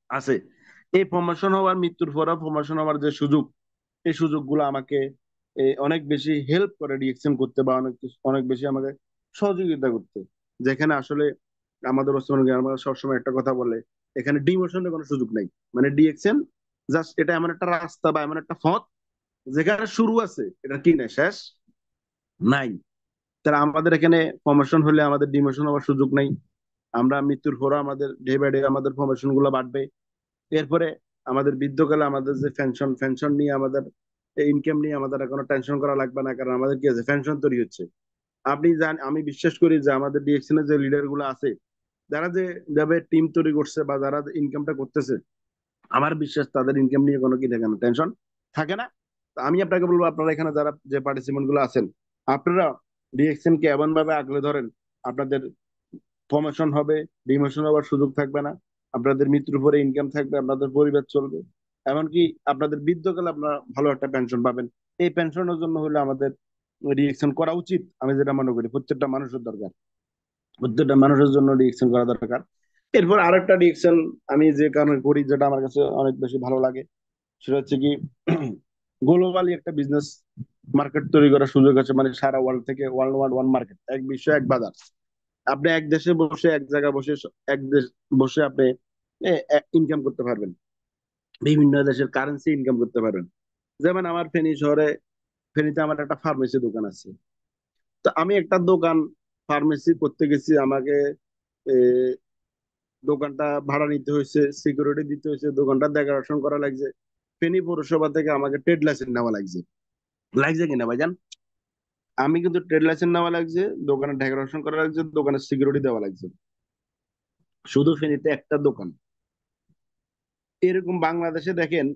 আছে। এই প্রমোশন হওয়ার, মৃত্যুর পরে প্রমোশন হওয়ার যে সুযোগ, এই সুযোগগুলো আমাকে অনেক বেশি হেল্প করে ডিএকশন করতে, বা অনেক বেশি আমাকে সহযোগিতা করতে। যেখানে আসলে আমাদের ওসমান গনি আমরা সবসময় একটা কথা বলে, এখানে ডিমোশনের কোনো সুযোগ নাই। মানে ডিএকশন জাস্ট এটা এমন একটা রাস্তা বা এমন একটা পথ, যেখানে শুরু আছে, এটা কি না শেষ নাই। তারা আমাদের এখানে প্রমোশন হলে আমাদের ডিমোশন হওয়ার সুযোগ নাই। আমরা মৃত্যুর পরে আমাদের ডে বাই ডে আমাদের প্রমোশন গুলো বাড়বে। এরপরে আমাদের বৃদ্ধকালে আমাদের যে পেনশন, পেনশন নিয়ে আমাদের ইনকাম নিয়ে আমাদের কোনো টেনশন করা লাগবে না, কারণ আমাদের কি আছে, পেনশন তৈরি হচ্ছে। আপনি জান, আমি বিশ্বাস করি যে আমাদের ডিএকশন এর যে লিডার গুলো আছে, যারা যে যাবে টিম তৈরি করছে বা যারা ইনকামটা করতেছে, আমার বিশ্বাস তাদের ইনকাম নিয়ে কোনো কি থাকে না, টেনশন থাকে না। তো আমি আপনাকে বলবো, আপনারা এখানে যারা যে পার্টিসিপেন্ট গুলো আছেন, আপনারা ডিএকশন কে এমন ভাবে আগলে ধরেন, আপনাদের প্রমোশন হবে, ডিমোশন হওয়ার সুযোগ থাকবে না, আপনাদের মৃত্যুর পরে ইনকাম থাকবে, আপনাদের পরিবার চলবে, এমনকি আপনাদের বৃদ্ধকালে আপনারা ভালো একটা পেনশন পাবেন। এই পেনশনের জন্য হলে আমাদের রিয়েকশন করা উচিত, আমি যেটা মনে করি প্রত্যেকটা মানুষের দরকার, প্রত্যেকটা মানুষের জন্য রিয়েকশন করা দরকার। এরপর আরেকটা রিয়েকশন আমি যে কারণে করি, যেটা আমার কাছে অনেক বেশি ভালো লাগে, সেটা হচ্ছে কি, গ্লোবালি একটা বিজনেস মার্কেট তৈরি করার সুযোগ আছে। মানে সারা ওয়ার্ল্ড থেকে, ওয়ার্ল্ড ওয়াইড ওয়ান মার্কেট, এক বিশ্ব এক বাজার। আপনি এক দেশে বসে, এক জায়গায় বসে, এক দেশ বসে আপনি ইনকাম করতে পারবেন, বিভিন্ন দেশের কারেন্সি ইনকাম করতে পারবেন। যেমন আমার ফেনী শহরে, ফেনীতে আমার একটা ফার্মেসি দোকান আছে। তো আমি একটা দোকান ফার্মেসি করতে গেছি, আমাকে এ, দোকানটা ভাড়া নিতে হয়েছে, সিকিউরিটি দিতে হয়েছে, দোকানটা ডেকোরেশন করা লাগছে। ফেনী পৌরসভা থেকে আমাকে ট্রেড লাইসেন্স নেওয়া লাগছে। লাগছে কিনা ভাইজান? আমি কিন্তু ট্রেড লাইসেন্স নেওয়া লাগছে, দোকানে ডেকোরেশন করা লাগছে, দোকানের সিকিউরিটি দেওয়া লাগছে। শুধু ফেনীতে একটা দোকান। এরকম বাংলাদেশে দেখেন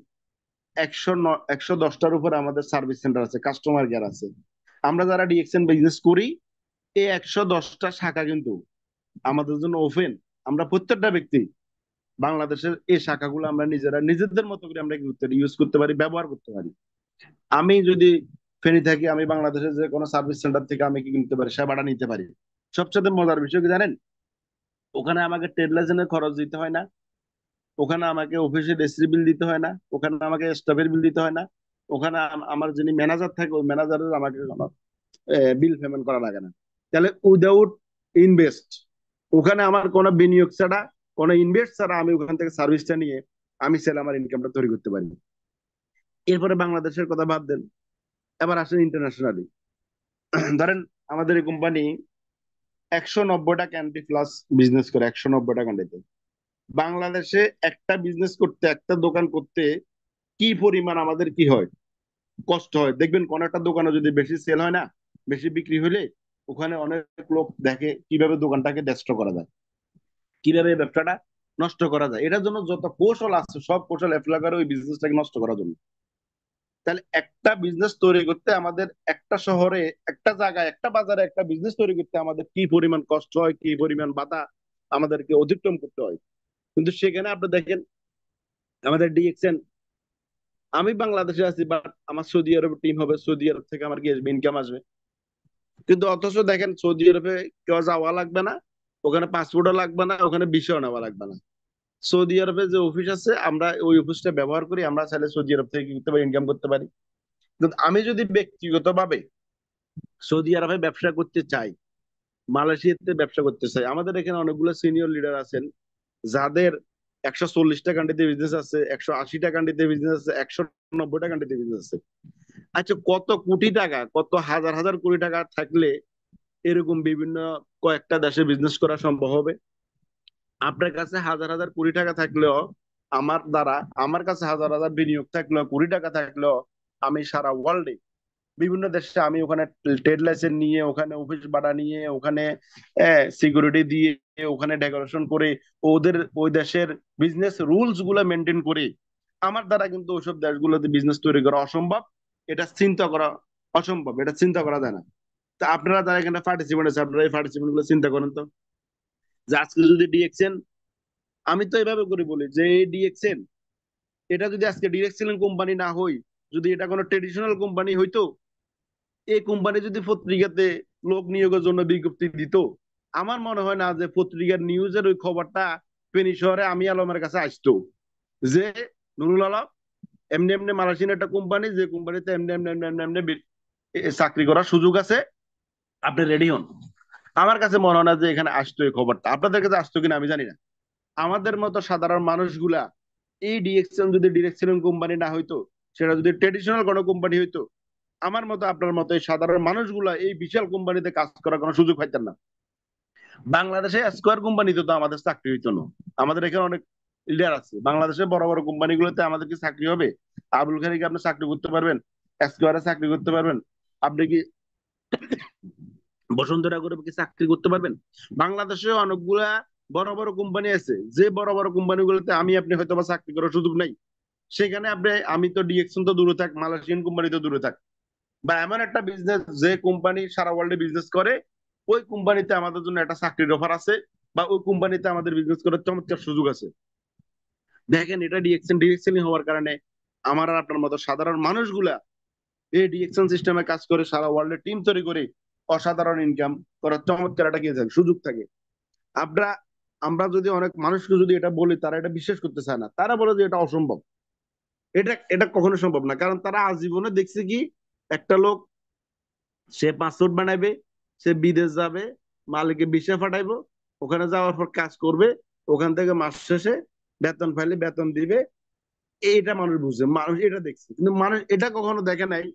110টার উপর আমাদের সার্ভিস সেন্টার আছে, কাস্টমার কেয়ার আছে। আমরা যারা ডিএক্সএন বিজনেস করি, এই 110টা শাখা কিন্তু আমাদের জন্য ওপেন। আমরা প্রত্যেকটা ব্যক্তি বাংলাদেশের এই শাখাগুলো আমরা নিজেরা নিজেদের মতো করে আমরা ইউজ করতে পারি, ব্যবহার করতে পারি। আমি যদি ফেনী থাকি, আমি বাংলাদেশের যে কোনো সার্ভিস সেন্টার থেকে আমি কি নিতে পারি, সেবাটা নিতে পারি। সবচেয়ে মজার বিষয় কি জানেন? ওখানে আমাকে ট্রেড লাইসেন্সের খরচ দিতে হয় না, ওখানে আমাকে অফিসে এসি বিল দিতে হয় না, ওখানে আমাকে স্টাফের বিল দিতে হয় না, ওখানে আমার যিনি ম্যানেজার থাকে, ওই ম্যানেজারের আমাকে কোনো বিল পেমেন্ট করা লাগে না। তাহলে উইদাউট ইনভেস্ট, ওখানে আমার কোনো বিনিয়োগ ছাড়া, কোনো ইনভেস্ট ছাড়া আমি ওখান থেকে সার্ভিসটা নিয়ে আমি সেল আমার ইনকামটা তৈরি করতে পারি। এরপরে বাংলাদেশের কথা বাদ দেন, এবার আসেন ইন্টারন্যাশনালি। ধরেন আমাদের এই কোম্পানি 190টা কান্ট্রি প্লাস বিজনেস করে, 190টা কান্ট্রিতে। বাংলাদেশে একটা বিজনেস করতে, একটা দোকান করতে কি পরিমাণ আমাদের কি হয়, কষ্ট হয়। দেখবেন কোন একটা দোকানে যদি বেশি সেল হয় না, বেশি বিক্রি হলে, ওখানে অনেক লোক দেখে কিভাবে দোকানটাকে নষ্ট করা যায়, কিভাবে ব্যবসাটা নষ্ট করা যায়। এটার জন্য যত কৌশল আছে, সব কৌশল অ্যাপ্লাই করে ওই বিজনেসটাকে নষ্ট করার জন্য। তাহলে একটা বিজনেস তৈরি করতে আমাদের, একটা শহরে, একটা জায়গায়, একটা বাজারে একটা বিজনেস তৈরি করতে আমাদের কি পরিমাণ কষ্ট হয়, কি পরিমাণ বাধা আমাদেরকে অতিক্রম করতে হয়। কিন্তু সেখানে আপনি দেখেন আমাদের ডিএক্সএন, আমি বাংলাদেশে আছি, বাট আমার সৌদি আরব টিম হবে, সৌদি আরব থেকে আমার কি আসবে, ইনকাম আসবে। কিন্তু অথচ দেখেন সৌদি আরবে কেউ যাওয়া লাগবে না, ওখানে পাসপোর্টও লাগবে না, ওখানে ভিসাও নেওয়া লাগবে না। সৌদি আরবে যে অফিস আছে, আমরা ওই অফিসটা ব্যবহার করি, আমরা চাইলে সৌদি আরব থেকে কি করতে পারি, ইনকাম করতে পারি। কিন্তু আমি যদি ব্যক্তিগতভাবে সৌদি আরবে ব্যবসা করতে চাই, মালয়েশিয়াতে ব্যবসা করতে চাই, আমাদের এখানে অনেকগুলো সিনিয়র লিডার আছেন, যাদের 140টা কান্ট্রিতে বিজনেস আছে, 180টা কান্ট্রিতে বিজনেস আছে, 190টা কান্ট্রিতে বিজনেস আছে। আচ্ছা, কত কোটি টাকা, কত হাজার হাজার কোটি টাকা থাকলে এরকম বিভিন্ন কয়েকটা দেশে বিজনেস করা সম্ভব হবে? আপনার কাছে হাজার হাজার কোটি টাকা থাকলেও, আমার কাছে হাজার হাজার বিনিয়োগ থাকলেও, কোটি টাকা থাকলেও, আমি সারা ওয়ার্ল্ডে বিভিন্ন দেশে আমি ওখানে ট্রেড লাইসেন্স নিয়ে, ওখানে অফিস ভাড়া নিয়ে, ওখানে সিকিউরিটি দিয়ে, ওখানে ডেকোরেশন করে, ওদের ওই দেশের বিজনেস রুলস গুলো মেনটেন করে আমার দ্বারা কিন্তু ওইসব দেশগুলোতে বিজনেস তৈরি করা অসম্ভব। এটা চিন্তা করা অসম্ভব, এটা চিন্তা করা যায় না। তা আপনারা যারা এখানে পার্টিসিপেন্ট আছে, আপনারা এই পার্টিসিপেন্ট গুলো চিন্তা করেন তো, যে আজকে যদি ডিএক্সএন, আমি তো এভাবে করে বলি যে এই ডিএক্সএন, এটা যদি আজকে ডিরেকশন কোম্পানি না হই, যদি এটা কোনো ট্রেডিশনাল কোম্পানি হইতো, এই কোম্পানি যদি পত্রিকাতে লোক নিয়োগের জন্য বিজ্ঞপ্তি দিত, আমার মনে হয় না যে পত্রিকার নিউজের ওই খবরটা ফেনী শহরে আমি আলমের কাছে আসতো, যে নুরুল আলম এমনি এমনি মালয়েশিয়ান একটা কোম্পানি, যে কোম্পানিতে এমনি এমনি এমনি এমনি এমনি চাকরি করার সুযোগ আছে, আপনি রেডি হন। আমার কাছে মনে হয় না যে এখানে আসতো এই খবরটা। আপনাদের কাছে আসতো কিনা আমি জানি না। আমাদের মতো সাধারণ মানুষগুলা, এই ডিরেকশন যদি ডিরেকশন কোম্পানি না হইতো, সেটা যদি ট্রেডিশনাল কোনো কোম্পানি হইতো, আমার মতো আপনার মতো এই সাধারণ মানুষগুলা এই বিশাল কোম্পানিতে কাজ করার কোনো সুযোগ পাইতেন না। বাংলাদেশে স্কোয়ার কোম্পানিতে তো আমাদের চাকরি হইতো না। আমাদের এখানে অনেক লিডার আছে, বাংলাদেশে বড় বড় কোম্পানিগুলোতে আমাদের কি চাকরি হবে? আবুল খারিকে আপনি চাকরি করতে পারবেন? স্কোয়ারে চাকরি করতে পারবেন? আপনি কি বসুন্ধরা করে কি চাকরি করতে পারবেন? বাংলাদেশে অনেকগুলা বড় বড় কোম্পানি আছে, যে বড় বড় কোম্পানিগুলোতে আমি আপনি হয়তো বা চাকরি করার সুযোগ নাই। সেখানে আপনি, আমি তো ডিএকশন তো দূরে থাক, মালয়েশিয়ান কোম্পানি তো দূরে থাক, বা এমন একটা বিজনেস যে কোম্পানি সারা ওয়ার্ল্ডে বিজনেস করে, ওই কোম্পানিতে আমাদের জন্য একটা চাকরির অফার আছে, বা ওই কোম্পানিতে আমাদের বিজনেস করার চমৎকার সুযোগ আছে। দেখেন, এটা ডিএকশন ডিরেকশন হওয়ার কারণে আমার আর আপনার মতো সাধারণ মানুষগুলা এই ডিএকশন সিস্টেমে কাজ করে সারা ওয়ার্ল্ডে টিম তৈরি করে অসাধারণ ইনকাম করার চমৎকার একটা কি থাকে, সুযোগ থাকে। আমরা আমরা যদি অনেক মানুষকে যদি এটা বলি, তারা এটা বিশ্বাস করতে চায় না, তারা বলে যে এটা অসম্ভব। এটা এটা কখনো সম্ভব না, কারণ তারা আজীবনে দেখছে কি, একটা লোক সে পাসপোর্ট বানাইবে, সে বিদেশ যাবে, মালিককে ভিসা পাঠাইবো, ওখানে যাওয়ার পর কাজ করবে, ওখান থেকে মাস শেষে বেতন পাইলে বেতন দিবে। এইটা মানুষ বুঝে, মানুষ এটা দেখছে, কিন্তু মানুষ এটা কখনো দেখে নাই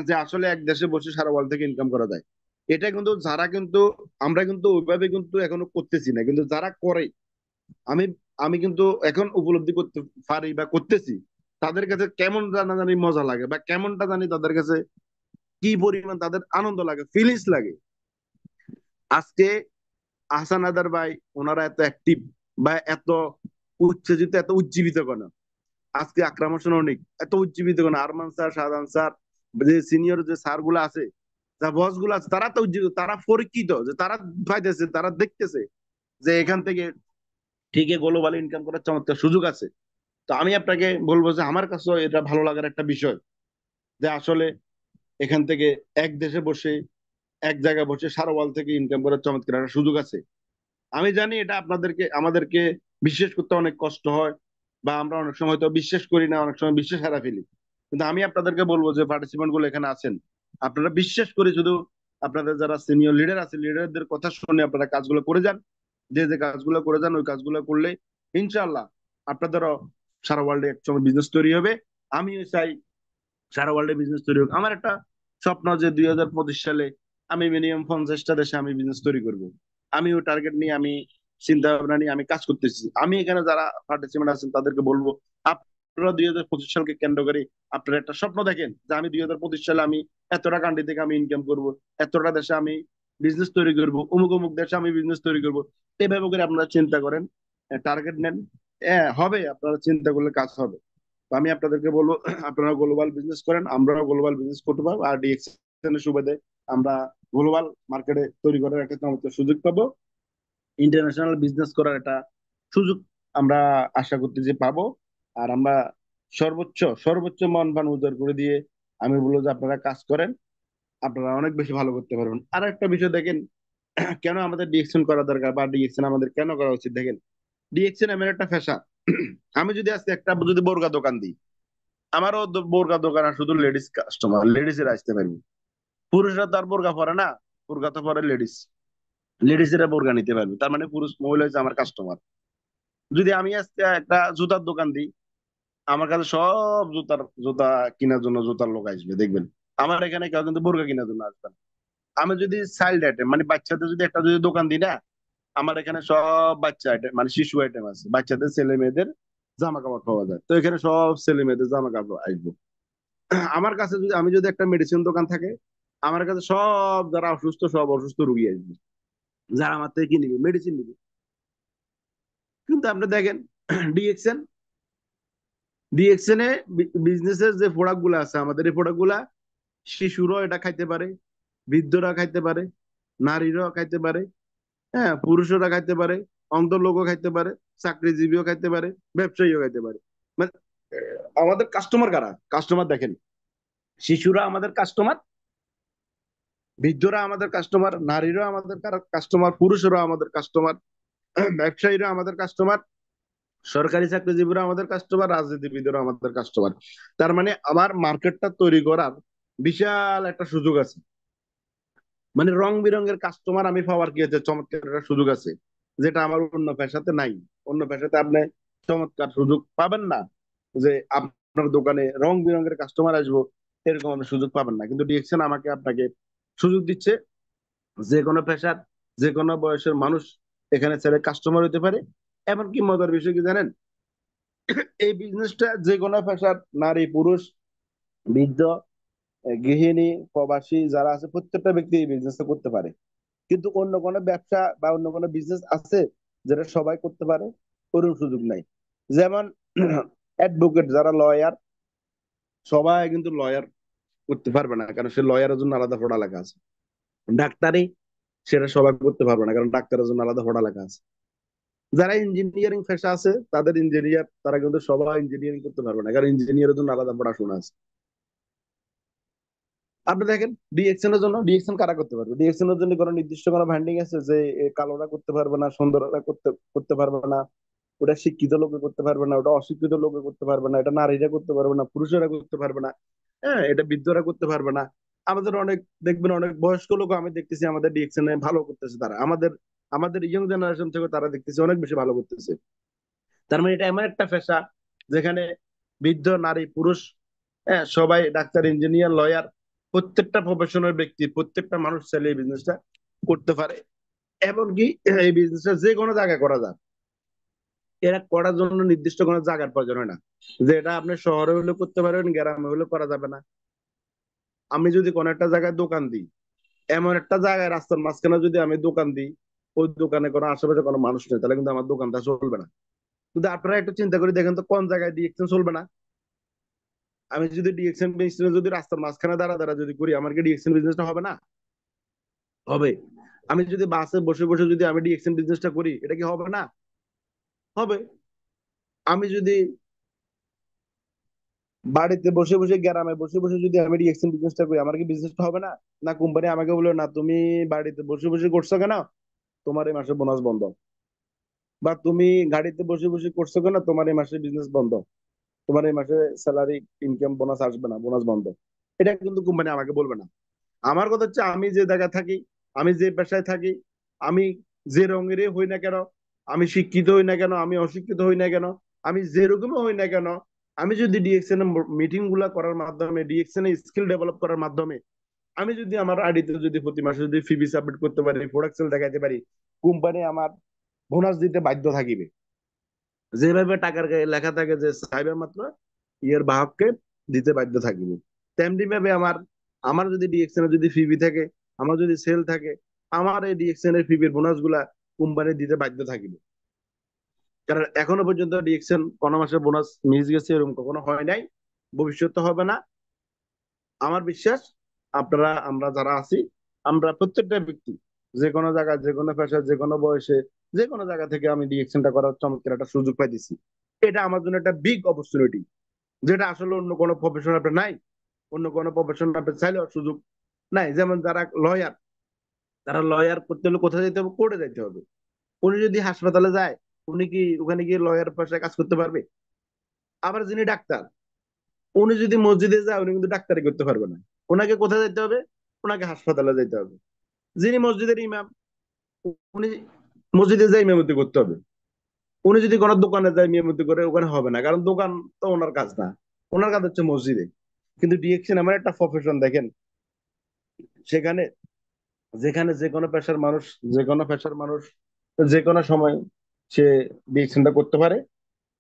যে আসলে এক দেশে বসে সারা ওয়ার্ল্ড থেকে ইনকাম করা যায়। এটা কিন্তু যারা কিন্তু, আমরা কিন্তু ওইভাবে কিন্তু এখনো করতেছি না, কিন্তু যারা করে, আমি আমি কিন্তু এখন উপলব্ধি করতে পারি বা করতেছি, তাদের কাছে কেমন জানা জানি মজা লাগে, বা কেমনটা জানি তাদের কাছে কি পরিমাণ তাদের আনন্দ লাগে, ফিলিংস লাগে। আজকে আহসান আদার ভাই, ওনারা এত অ্যাক্টিভ বা এত উচ্ছেজিত, এত উজ্জীবিত কেন? আজকে আকরাম হোসেন অনেক এত উজ্জীবিত কেন? আরমান স্যার, শাহজাহান স্যার, যে সিনিয়র যে স্যার গুলো আছে, যা বস গুলো আছে, তারা তো উজ্জীবিত, তারা পরীক্ষিত, যে তারা পাইতেছে, তারা দেখতেছে যে এখান থেকে ঠিকই গ্লোবাল ইনকাম করার চমৎকার সুযোগ আছে। তো আমি আপনাকে বলবো যে আমার কাছেও এটা ভালো লাগার একটা বিষয়, যে আসলে এখান থেকে এক দেশে বসে, এক জায়গায় বসে সারা ওয়ার্ল্ড থেকে ইনকাম করার চমৎকার একটা সুযোগ আছে। আমি জানি এটা আপনাদেরকে, আমাদেরকে বিশ্বাস করতে অনেক কষ্ট হয়, বা আমরা অনেক সময় তো বিশ্বাস করি না, অনেক সময় বিশ্বাস হারা ফেলি। কিন্তু আমি আপনাদেরকে বলবো যে পার্টিসিপেন্ট গুলো এখানে আছেন, আপনারা বিশ্বাস করে শুধু আপনাদের যারা সিনিয়র লিডার আছে, লিডারদের কথা শুনে আপনারা কাজগুলো করে যান। যে যে কাজগুলো করে যান, ওই কাজগুলো করলে ইনশাল্লাহ আপনাদেরও সারা ওয়ার্ল্ডে একসময় বিজনেস তৈরি হবে। আমিও চাই সারা ওয়ার্ল্ডে বিজনেস তৈরি হোক। আমার একটা স্বপ্ন যে 2025 সালে আমি মিনিমাম 50টা দেশে আমি বিজনেস তৈরি করব। আমি ওই টার্গেট নিয়ে, আমি চিন্তা ভাবনা নিয়ে আমি কাজ করতেছি। আমি এখানে যারা পার্টিসিপেন্ট আছেন তাদেরকে বলবো, আপনারা 2025 সালকে কেন্দ্র করে আপনারা একটা স্বপ্ন দেখেন, যে আমি 2025 সালে আমি এতটা কান্ট্রি থেকে আমি ইনকাম করব, এতটা দেশে আমি বিজনেস তৈরি করব, অমুক অমুক দেশে আমি বিজনেস তৈরি করব। এইভাবে করে আপনারা চিন্তা করেন, টার্গেট নেন। হ্যাঁ, হবে, আপনারা চিন্তা করলে কাজ হবে। তো আমি আপনাদেরকে বলবো, আপনারা গ্লোবাল বিজনেস করেন, আমরাও গ্লোবাল বিজনেস করতে পারবো, আর ডিএক্সএন এর সুবাদে আমরা গ্লোবাল মার্কেটে তৈরি করার একটা চমৎকার সুযোগ পাবো, ইন্টারন্যাশনাল বিজনেস করার একটা সুযোগ আমরা আশা করতে যে পাবো। আর আমরা সর্বোচ্চ সর্বোচ্চ মন প্রাণ উজাড় করে দিয়ে আমি বলবো যে আপনারা কাজ করেন, আপনারা অনেক বেশি ভালো করতে পারবেন। আর একটা বিষয় দেখেন, কেন আমাদের ডিএকশন করা দরকার, বা ডিএকশন আমাদের কেন করা উচিত, দেখেন, ডিএকশন এমন একটা পেশা। আমি যদি আজকে একটা যদি বোরকা দোকান দিই, আমারও বোরকা দোকান আর শুধু লেডিস কাস্টমার, লেডিস এরা আসতে পারবে। পুরুষরা তো আর বোরকা পরে না, বোরকা তো পরে লেডিস, লেডিস এরা বোরকা নিতে পারবে, তার মানে পুরুষ মহিলা হচ্ছে আমার কাস্টমার। যদি আমি আজকে একটা জুতার দোকান দিই, আমার কাছে সব জুতা কেনার জন্য জুতার লোক আসবে, দেখবেন। আমার এখানে কেউ কিন্তু বোরকা কেনার জন্য আসবে না। আমি যদি চাইল্ড আইটেম মানে বাচ্চাদের যদি একটা যদি দোকান দিই না, আমার এখানে সব বাচ্চা আইটেম মানে শিশু আইটেম আছে, বাচ্চাদের ছেলে মেয়েদের জামা কাপড় পাওয়া যায়, তো এখানে সব ছেলে মেয়েদের জামা কাপড় আসবে। আমার কাছে যদি আমি যদি একটা মেডিসিন দোকান থাকে, আমার কাছে সব যারা অসুস্থ সব অসুস্থ রুগী আসবে, যারা আমার থেকে কি নিবে, মেডিসিন নিবে। কিন্তু আপনি দেখেন ডিএক্সএন, ডিএক্সএন এ বিজনেসের যে প্রোডাক্ট গুলা আছে, আমাদের এই প্রোডাক্ট গুলা শিশুরাও এটা খাইতে পারে, বৃদ্ধরা খাইতে পারে, নারীরাও খাইতে পারে, হ্যাঁ পুরুষরা খাইতে পারে, অন্ধ লোকও খাইতে পারে, চাকরিজীবীও খাইতে পারে, ব্যবসায়ীও খাইতে পারে। মানে আমাদের কাস্টমার কারা? কাস্টমার দেখেন, শিশুরা আমাদের কাস্টমার, বৃদ্ধরা আমাদের কাস্টমার, নারীরা আমাদের কাস্টমার, পুরুষরা আমাদের কাস্টমার, ব্যবসায়ীরা আমাদের কাস্টমার, সরকারি চাকরিজীবীরা আমাদের কাস্টমার, রাজনীতিবিদরা আমাদের কাস্টমার। তার মানে আমার মার্কেটটা তৈরি করার বিশাল একটা সুযোগ আছে। মানে রং বেরঙের কাস্টমার আমি পাওয়ার কি আছে, চমৎকার একটা সুযোগ আছে, যেটা আমার অন্য পেশাতে নাই। অন্য পেশাতে আপনি চমৎকার সুযোগ পাবেন না, যে আপনার দোকানে রং বেরঙের কাস্টমার আসবো, এরকম আপনি সুযোগ পাবেন না। কিন্তু ডিএকশন আমাকে আপনাকে সুযোগ দিচ্ছে, যে কোনো পেশার, যে কোনো বয়সের মানুষ এখানে ছেলে কাস্টমার হতে পারে। এমনকি মজার বিষয় কি জানেন, এই বিজনেসটা যে কোনো পেশার, নারী পুরুষ, বৃদ্ধ, গৃহিণী, প্রবাসী যারা আছে, প্রত্যেকটা ব্যক্তি এই বিজনেসটা করতে পারে। কিন্তু অন্য কোনো ব্যবসা বা অন্য কোনো বিজনেস আছে যেটা সবাই করতে পারে? ওরকম সুযোগ নাই। যেমন অ্যাডভোকেট যারা লয়ার, সবাই কিন্তু লয়ার করতে পারবে না, কারণ সে লয়ারের জন্য আলাদা পড়ালেখা আছে। ডাক্তারি, সেটা সবাই করতে পারবে না, কারণ ডাক্তারের জন্য আলাদা পড়ালেখা আছে। যারা ইঞ্জিনিয়ারিং পেশা আছে, তাদের ইঞ্জিনিয়ার, তারা কিন্তু সবাই ইঞ্জিনিয়ারিং করতে পারবে না, কারণ ইঞ্জিনিয়ারের জন্য আলাদা পড়াশোনা আছে। আপনি দেখেন ডিএকশন এর জন্য, ডিএকশন কারা করতে পারবে? ডিএকশন এর জন্য কোনো নির্দিষ্ট কোনো ব্র্যান্ডিং আছে যে কালোরা করতে পারবে না, সুন্দররা করতে করতে পারবে না, ওটা শিক্ষিত লোকে করতে পারবে না, ওটা অশিক্ষিত লোকে করতে পারবে না, এটা নারীরা করতে পারবে না, পুরুষেরা করতে পারবে না, হ্যাঁ এটা বৃদ্ধরা করতে পারবে না। আমাদের অনেক দেখবেন অনেক বয়স্ক লোক আমি দেখতেছি আমাদের ডিএকশন এ ভালো করতেছে, তারা আমাদের আমাদের ইয়ং জেনারেশন থেকে তারা দেখতেছি অনেক বেশি ভালো করতেছে। তার মানে এটা এমন একটা পেশা যেখানে বৃদ্ধ, নারী, পুরুষ, হ্যাঁ সবাই, ডাক্তার, ইঞ্জিনিয়ার, লয়ার, প্রত্যেকটা প্রফেশনাল ব্যক্তি, প্রত্যেকটা মানুষ চাইলে এই বিজনেসটা করতে পারে। এমনকি এই বিজনেসটা যে কোনো জায়গায় করা যায়। এরা করার জন্য নির্দিষ্ট কোনো জায়গার প্রয়োজন হয় না, যে এটা আপনি শহরে হলে করতে পারবেন, গ্রামে হলে করা যাবে না। আমি যদি কোনো একটা জায়গায় দোকান দিই, এমন একটা জায়গায় রাস্তার মাঝখানে যদি আমি দোকান দিই, ওই দোকানে কোনো আশেপাশে কোনো মানুষ নেই, তাহলে কিন্তু আমার দোকানটা চলবে না। কিন্তু আপনারা একটু চিন্তা করে দেখেন তো, কোন জায়গায় ডিএকশন চলবে না? আমি যদি ডিএকশন বিজনেস যদি রাস্তার মাঝখানে দাঁড়া দাঁড়া যদি করি, আমার কি ডিএকশন বিজনেসটা হবে না? হবে। আমি যদি বাসে বসে বসে যদি আমি ডিএকশন বিজনেসটা করি, এটা কি হবে না? হবে। আমি যদি বাড়িতে বসে বসে, গ্রামে বসে বসে যদি আমি রিয়েকশন বিজনেসটা করি, আমার কি বিজনেসটা হবে না? না কোম্পানি আমাকে বললো, না তুমি বাড়িতে বসে বসে করছো কেন, তোমার এই মাসে বোনাস বন্ধ। বা তুমি গাড়িতে বসে বসে করছো কেন, তোমার এই মাসে বিজনেস বন্ধ, তোমার এই মাসে স্যালারি, ইনকাম, বোনাস আসবে না, বোনাস বন্ধ। এটা কিন্তু কোম্পানি আমাকে বলবে না। আমার কথা হচ্ছে, আমি যে জায়গায় থাকি, আমি যে পেশায় থাকি, আমি যে রঙেরই হই না কেন, আমি শিক্ষিত হই না কেন, আমি অশিক্ষিত হই না কেন, আমি যেরকমই হই না কেন, আমি যদি ডিএকশন মিটিং গুলা করার মাধ্যমে, ডিএকশন স্কিল ডেভেলপ করার মাধ্যমে, আমি যদি আমার আইডিতে যদি প্রতি মাসে যদি ফিবি সাবমিট করতে পারি, প্রোডাক্ট দেখাতে পারি, কোম্পানি আমার বোনাস দিতে বাধ্য থাকিবে। যেভাবে টাকার গায়ে লেখা থাকে যে সাইবার মাত্র ইয়ের বাহককে দিতে বাধ্য থাকিবে, তেমনি ভাবে আমার, আমার যদি ডিএকশন এর যদি ফিবি থাকে, আমার যদি সেল থাকে, আমার এই ডিএকশন এর ফিবির বোনাস গুলা কোম্পানি দিতে বাধ্য থাকিবে। কারণ এখনো পর্যন্ত ডিএকশন কোনো মাসে বোনাস মিস গেছে এরকম কখনো হয় নাই, ভবিষ্যতে হবে না। আমার বিশ্বাস, আপনারা, আমরা যারা আছি, আমরা প্রত্যেকটা ব্যক্তি, যে কোনো জায়গায়, যে কোনো পেশায়, যে কোনো বয়সে, যে কোনো জায়গা থেকে আমি ডিএকশনটা করার চমৎকার একটা সুযোগ পাইতেছি। এটা আমার জন্য একটা বিগ অপরচুনিটি, যেটা আসলে অন্য কোনো প্রফেশন আপনার নাই। অন্য কোনো প্রফেশন আপনার চাইলেও সুযোগ নাই। যেমন যারা লয়ার, তারা লয়ার করতে হলে কোথায় যেতে হবে? কোর্টে যেতে হবে। উনি যদি হাসপাতালে যায়, উনি কি ওখানে গিয়ে লয়ার পেশায় কাজ করতে পারবে? আবার যিনি ডাক্তার, উনি যদি মসজিদে যায়, উনি কিন্তু ডাক্তারি করতে পারবে না। ওনাকে কোথায় যেতে হবে? ওনাকে হাসপাতালে যেতে হবে। যিনি মসজিদের ইমাম, উনি মসজিদে যাই ইমামতি করতে হবে। উনি যদি কোনো দোকানে যায় ইমামতি করে, ওখানে হবে না, কারণ দোকান তো ওনার কাজ না, ওনার কাজ হচ্ছে মসজিদে। কিন্তু ডিএকশন এমন একটা প্রফেশন দেখেন, সেখানে, যেখানে যে কোনো পেশার মানুষ, যে কোনো পেশার মানুষ যে কোনো সময় সে ডিএকশনটা করতে পারে।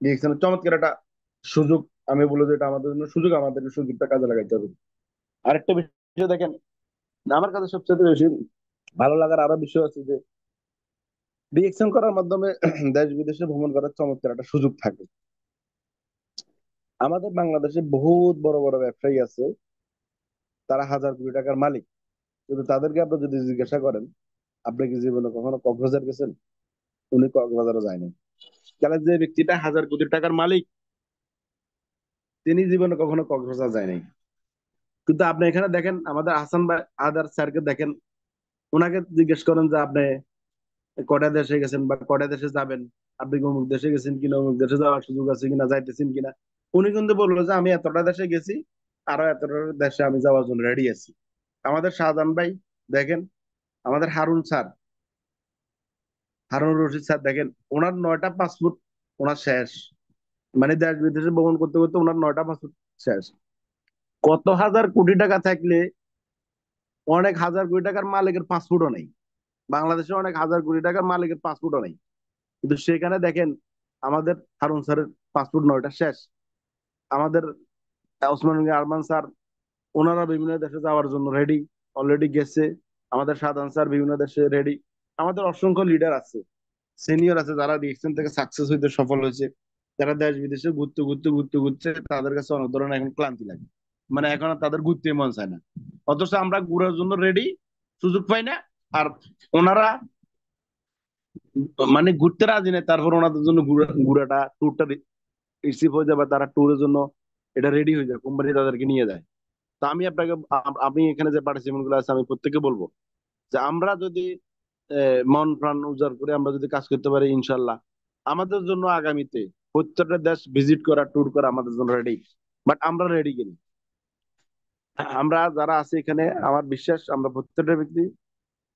ডিএকশনের চমৎকার একটা সুযোগ আমি বলবো যে এটা আমাদের জন্য সুযোগ, আমাদেরকে সুযোগটা কাজে লাগাইতে হবে। আরেকটা বিষয় দেখেন, আমার কাছে সবচেয়ে বেশি ভালো লাগার আরো বিষয় আছে যে ডিএকশন করার মাধ্যমে দেশ বিদেশে ভ্রমণ করার চমৎকার একটা সুযোগ থাকে। আমাদের বাংলাদেশে বহুত বড় বড় ব্যবসায়ী আছে, তারা হাজার কোটি টাকার মালিক, কিন্তু তাদেরকে আপনি যদি জিজ্ঞাসা করেন আপনি কি জীবনে কখনো কক্সবাজার গেছেন, উনি কক্সবাজারও যায়নি। তাহলে যে ব্যক্তিটা হাজার কোটি টাকার মালিক, তিনি জীবনে কখনো কক্সবাজার যায় নাই। কিন্তু আপনি এখানে দেখেন আমাদের হাসান ভাই আদার স্যারকে দেখেন, ওনাকে জিজ্ঞেস করেন যে আপনি কয়টা দেশে গেছেন বা কয়টা দেশে যাবেন, আপনি কি অমুক দেশে গেছেন কিনা, অমুক দেশে যাওয়ার সুযোগ আছে কিনা, যাইতেছেন কিনা। উনি কিন্তু বললো যে আমি এতটা দেশে গেছি, আরো এতটা দেশে আমি যাওয়ার জন্য রেডি আছি। আমাদের শাহজাহান ভাই দেখেন, আমাদের হারুন স্যার, হারুন রশিদ স্যার দেখেন, ওনার 9টা পাসপোর্ট ওনার শেষ। মানে দেশ বিদেশে ভ্রমণ করতে করতে ওনার 9টা পাসপোর্ট শেষ। কত হাজার কোটি টাকা থাকলে অনেক হাজার কোটি টাকার মালিকের পাসপোর্টও নেই। বাংলাদেশে অনেক হাজার কোটি টাকার মালিকের পাসপোর্টও নেই, কিন্তু সেখানে দেখেন আমাদের হারুন স্যারের পাসপোর্ট 9টা শেষ। আমাদের ওসমান গনি আরমান স্যার, ওনারা বিভিন্ন দেশে যাওয়ার জন্য রেডি, অলরেডি গেছে। আমাদের সাধারণ স্যার বিভিন্ন দেশে রেডি। আমাদের অসংখ্য লিডার আছে, সিনিয়র আছে, যারা ডিএকশন থেকে সাকসেস হইতে সফল হয়েছে। যারা দেশ বিদেশে ঘুরতে ঘুরতে ঘুরতে ঘুরতে তাদের কাছে অনেক ধরনের এখন ক্লান্তি লাগে, মানে এখন আর তাদের ঘুরতে মন চায় না। অথচ আমরা ঘুরার জন্য রেডি, সুযোগ পাই না। আর ওনারা মানে ঘুরতে রাজি নেই, তারপর ওনাদের জন্য ঘুরাটা ট্যুরটা রিসিভ হয়ে যাবে, তারা ট্যুরের জন্য এটা রেডি হয়ে যায়, কোম্পানি তাদেরকে নিয়ে যায়। তো আমি আপনাকে আমি এখানে যে পার্টিসিপেন্ট গুলো আছে আমি প্রত্যেককে বলবো যে আমরা যদি মন প্রাণ উজাড় করে আমরা যদি কাজ করতে পারি, ইনশাল্লাহ আমাদের জন্য আগামীতে প্রত্যেকটা দেশ ভিজিট করা, ট্যুর করা আমাদের জন্য রেডি। বাট আমরা রেডি কিনা, আমরা যারা আছি এখানে, আমার বিশ্বাস আমরা প্রত্যেকটা ব্যক্তি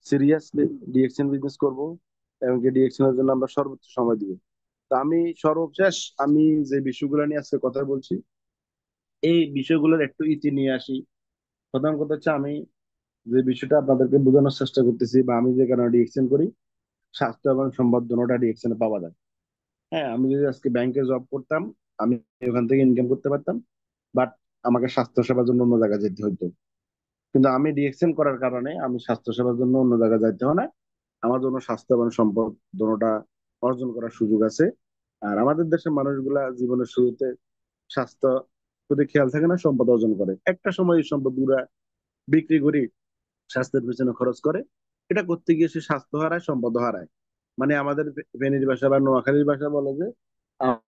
সিরিয়াসলি ডিএকশন বিজনেস করব, এবং ডিএকশন এর জন্য আমরা সর্বোচ্চ সময় দিব। তো আমি সর্বশেষ আমি যে বিষয়গুলো নিয়ে আজকে কথা বলছি, এই বিষয়গুলোর একটু ইতি নিয়ে আসি। প্রথম কথা হচ্ছে আমি যে বিষয়টা আপনাদেরকে বোঝানোর চেষ্টা করতেছি, বা আমি যে কারণে ডিএকশন করি, স্বাস্থ্য এবং সম্পদ দুটোটা ডিএকশনে পাওয়া যায়। হ্যাঁ, আমি যদি আজকে ব্যাংকে জব করতাম, আমি ওখান থেকে ইনকাম করতে পারতাম, বাট আমাকে স্বাস্থ্য সেবার জন্য অন্য জায়গায় যেতে হতো। কিন্তু আমি ডিএকশন করার কারণে আমি স্বাস্থ্য সেবার জন্য অন্য জায়গায় যাইতে হয় না। আমার জন্য স্বাস্থ্য এবং সম্পদ দুটোটা অর্জন করার সুযোগ আছে। আর আমাদের দেশের মানুষগুলা জীবনের শুরুতে স্বাস্থ্য প্রতি খেয়াল থাকে না, সম্পদ অর্জন করে। একটা সময় এই সম্পদ গুলা বিক্রি করি, স্বাস্থ্যের পিছনে খরচ করে। এটা করতে গিয়ে সে স্বাস্থ্য হারায়, সম্পদ হারায়। মানে আমাদের ফেনীর ভাষা বা নোয়াখালীর ভাষা বলে যে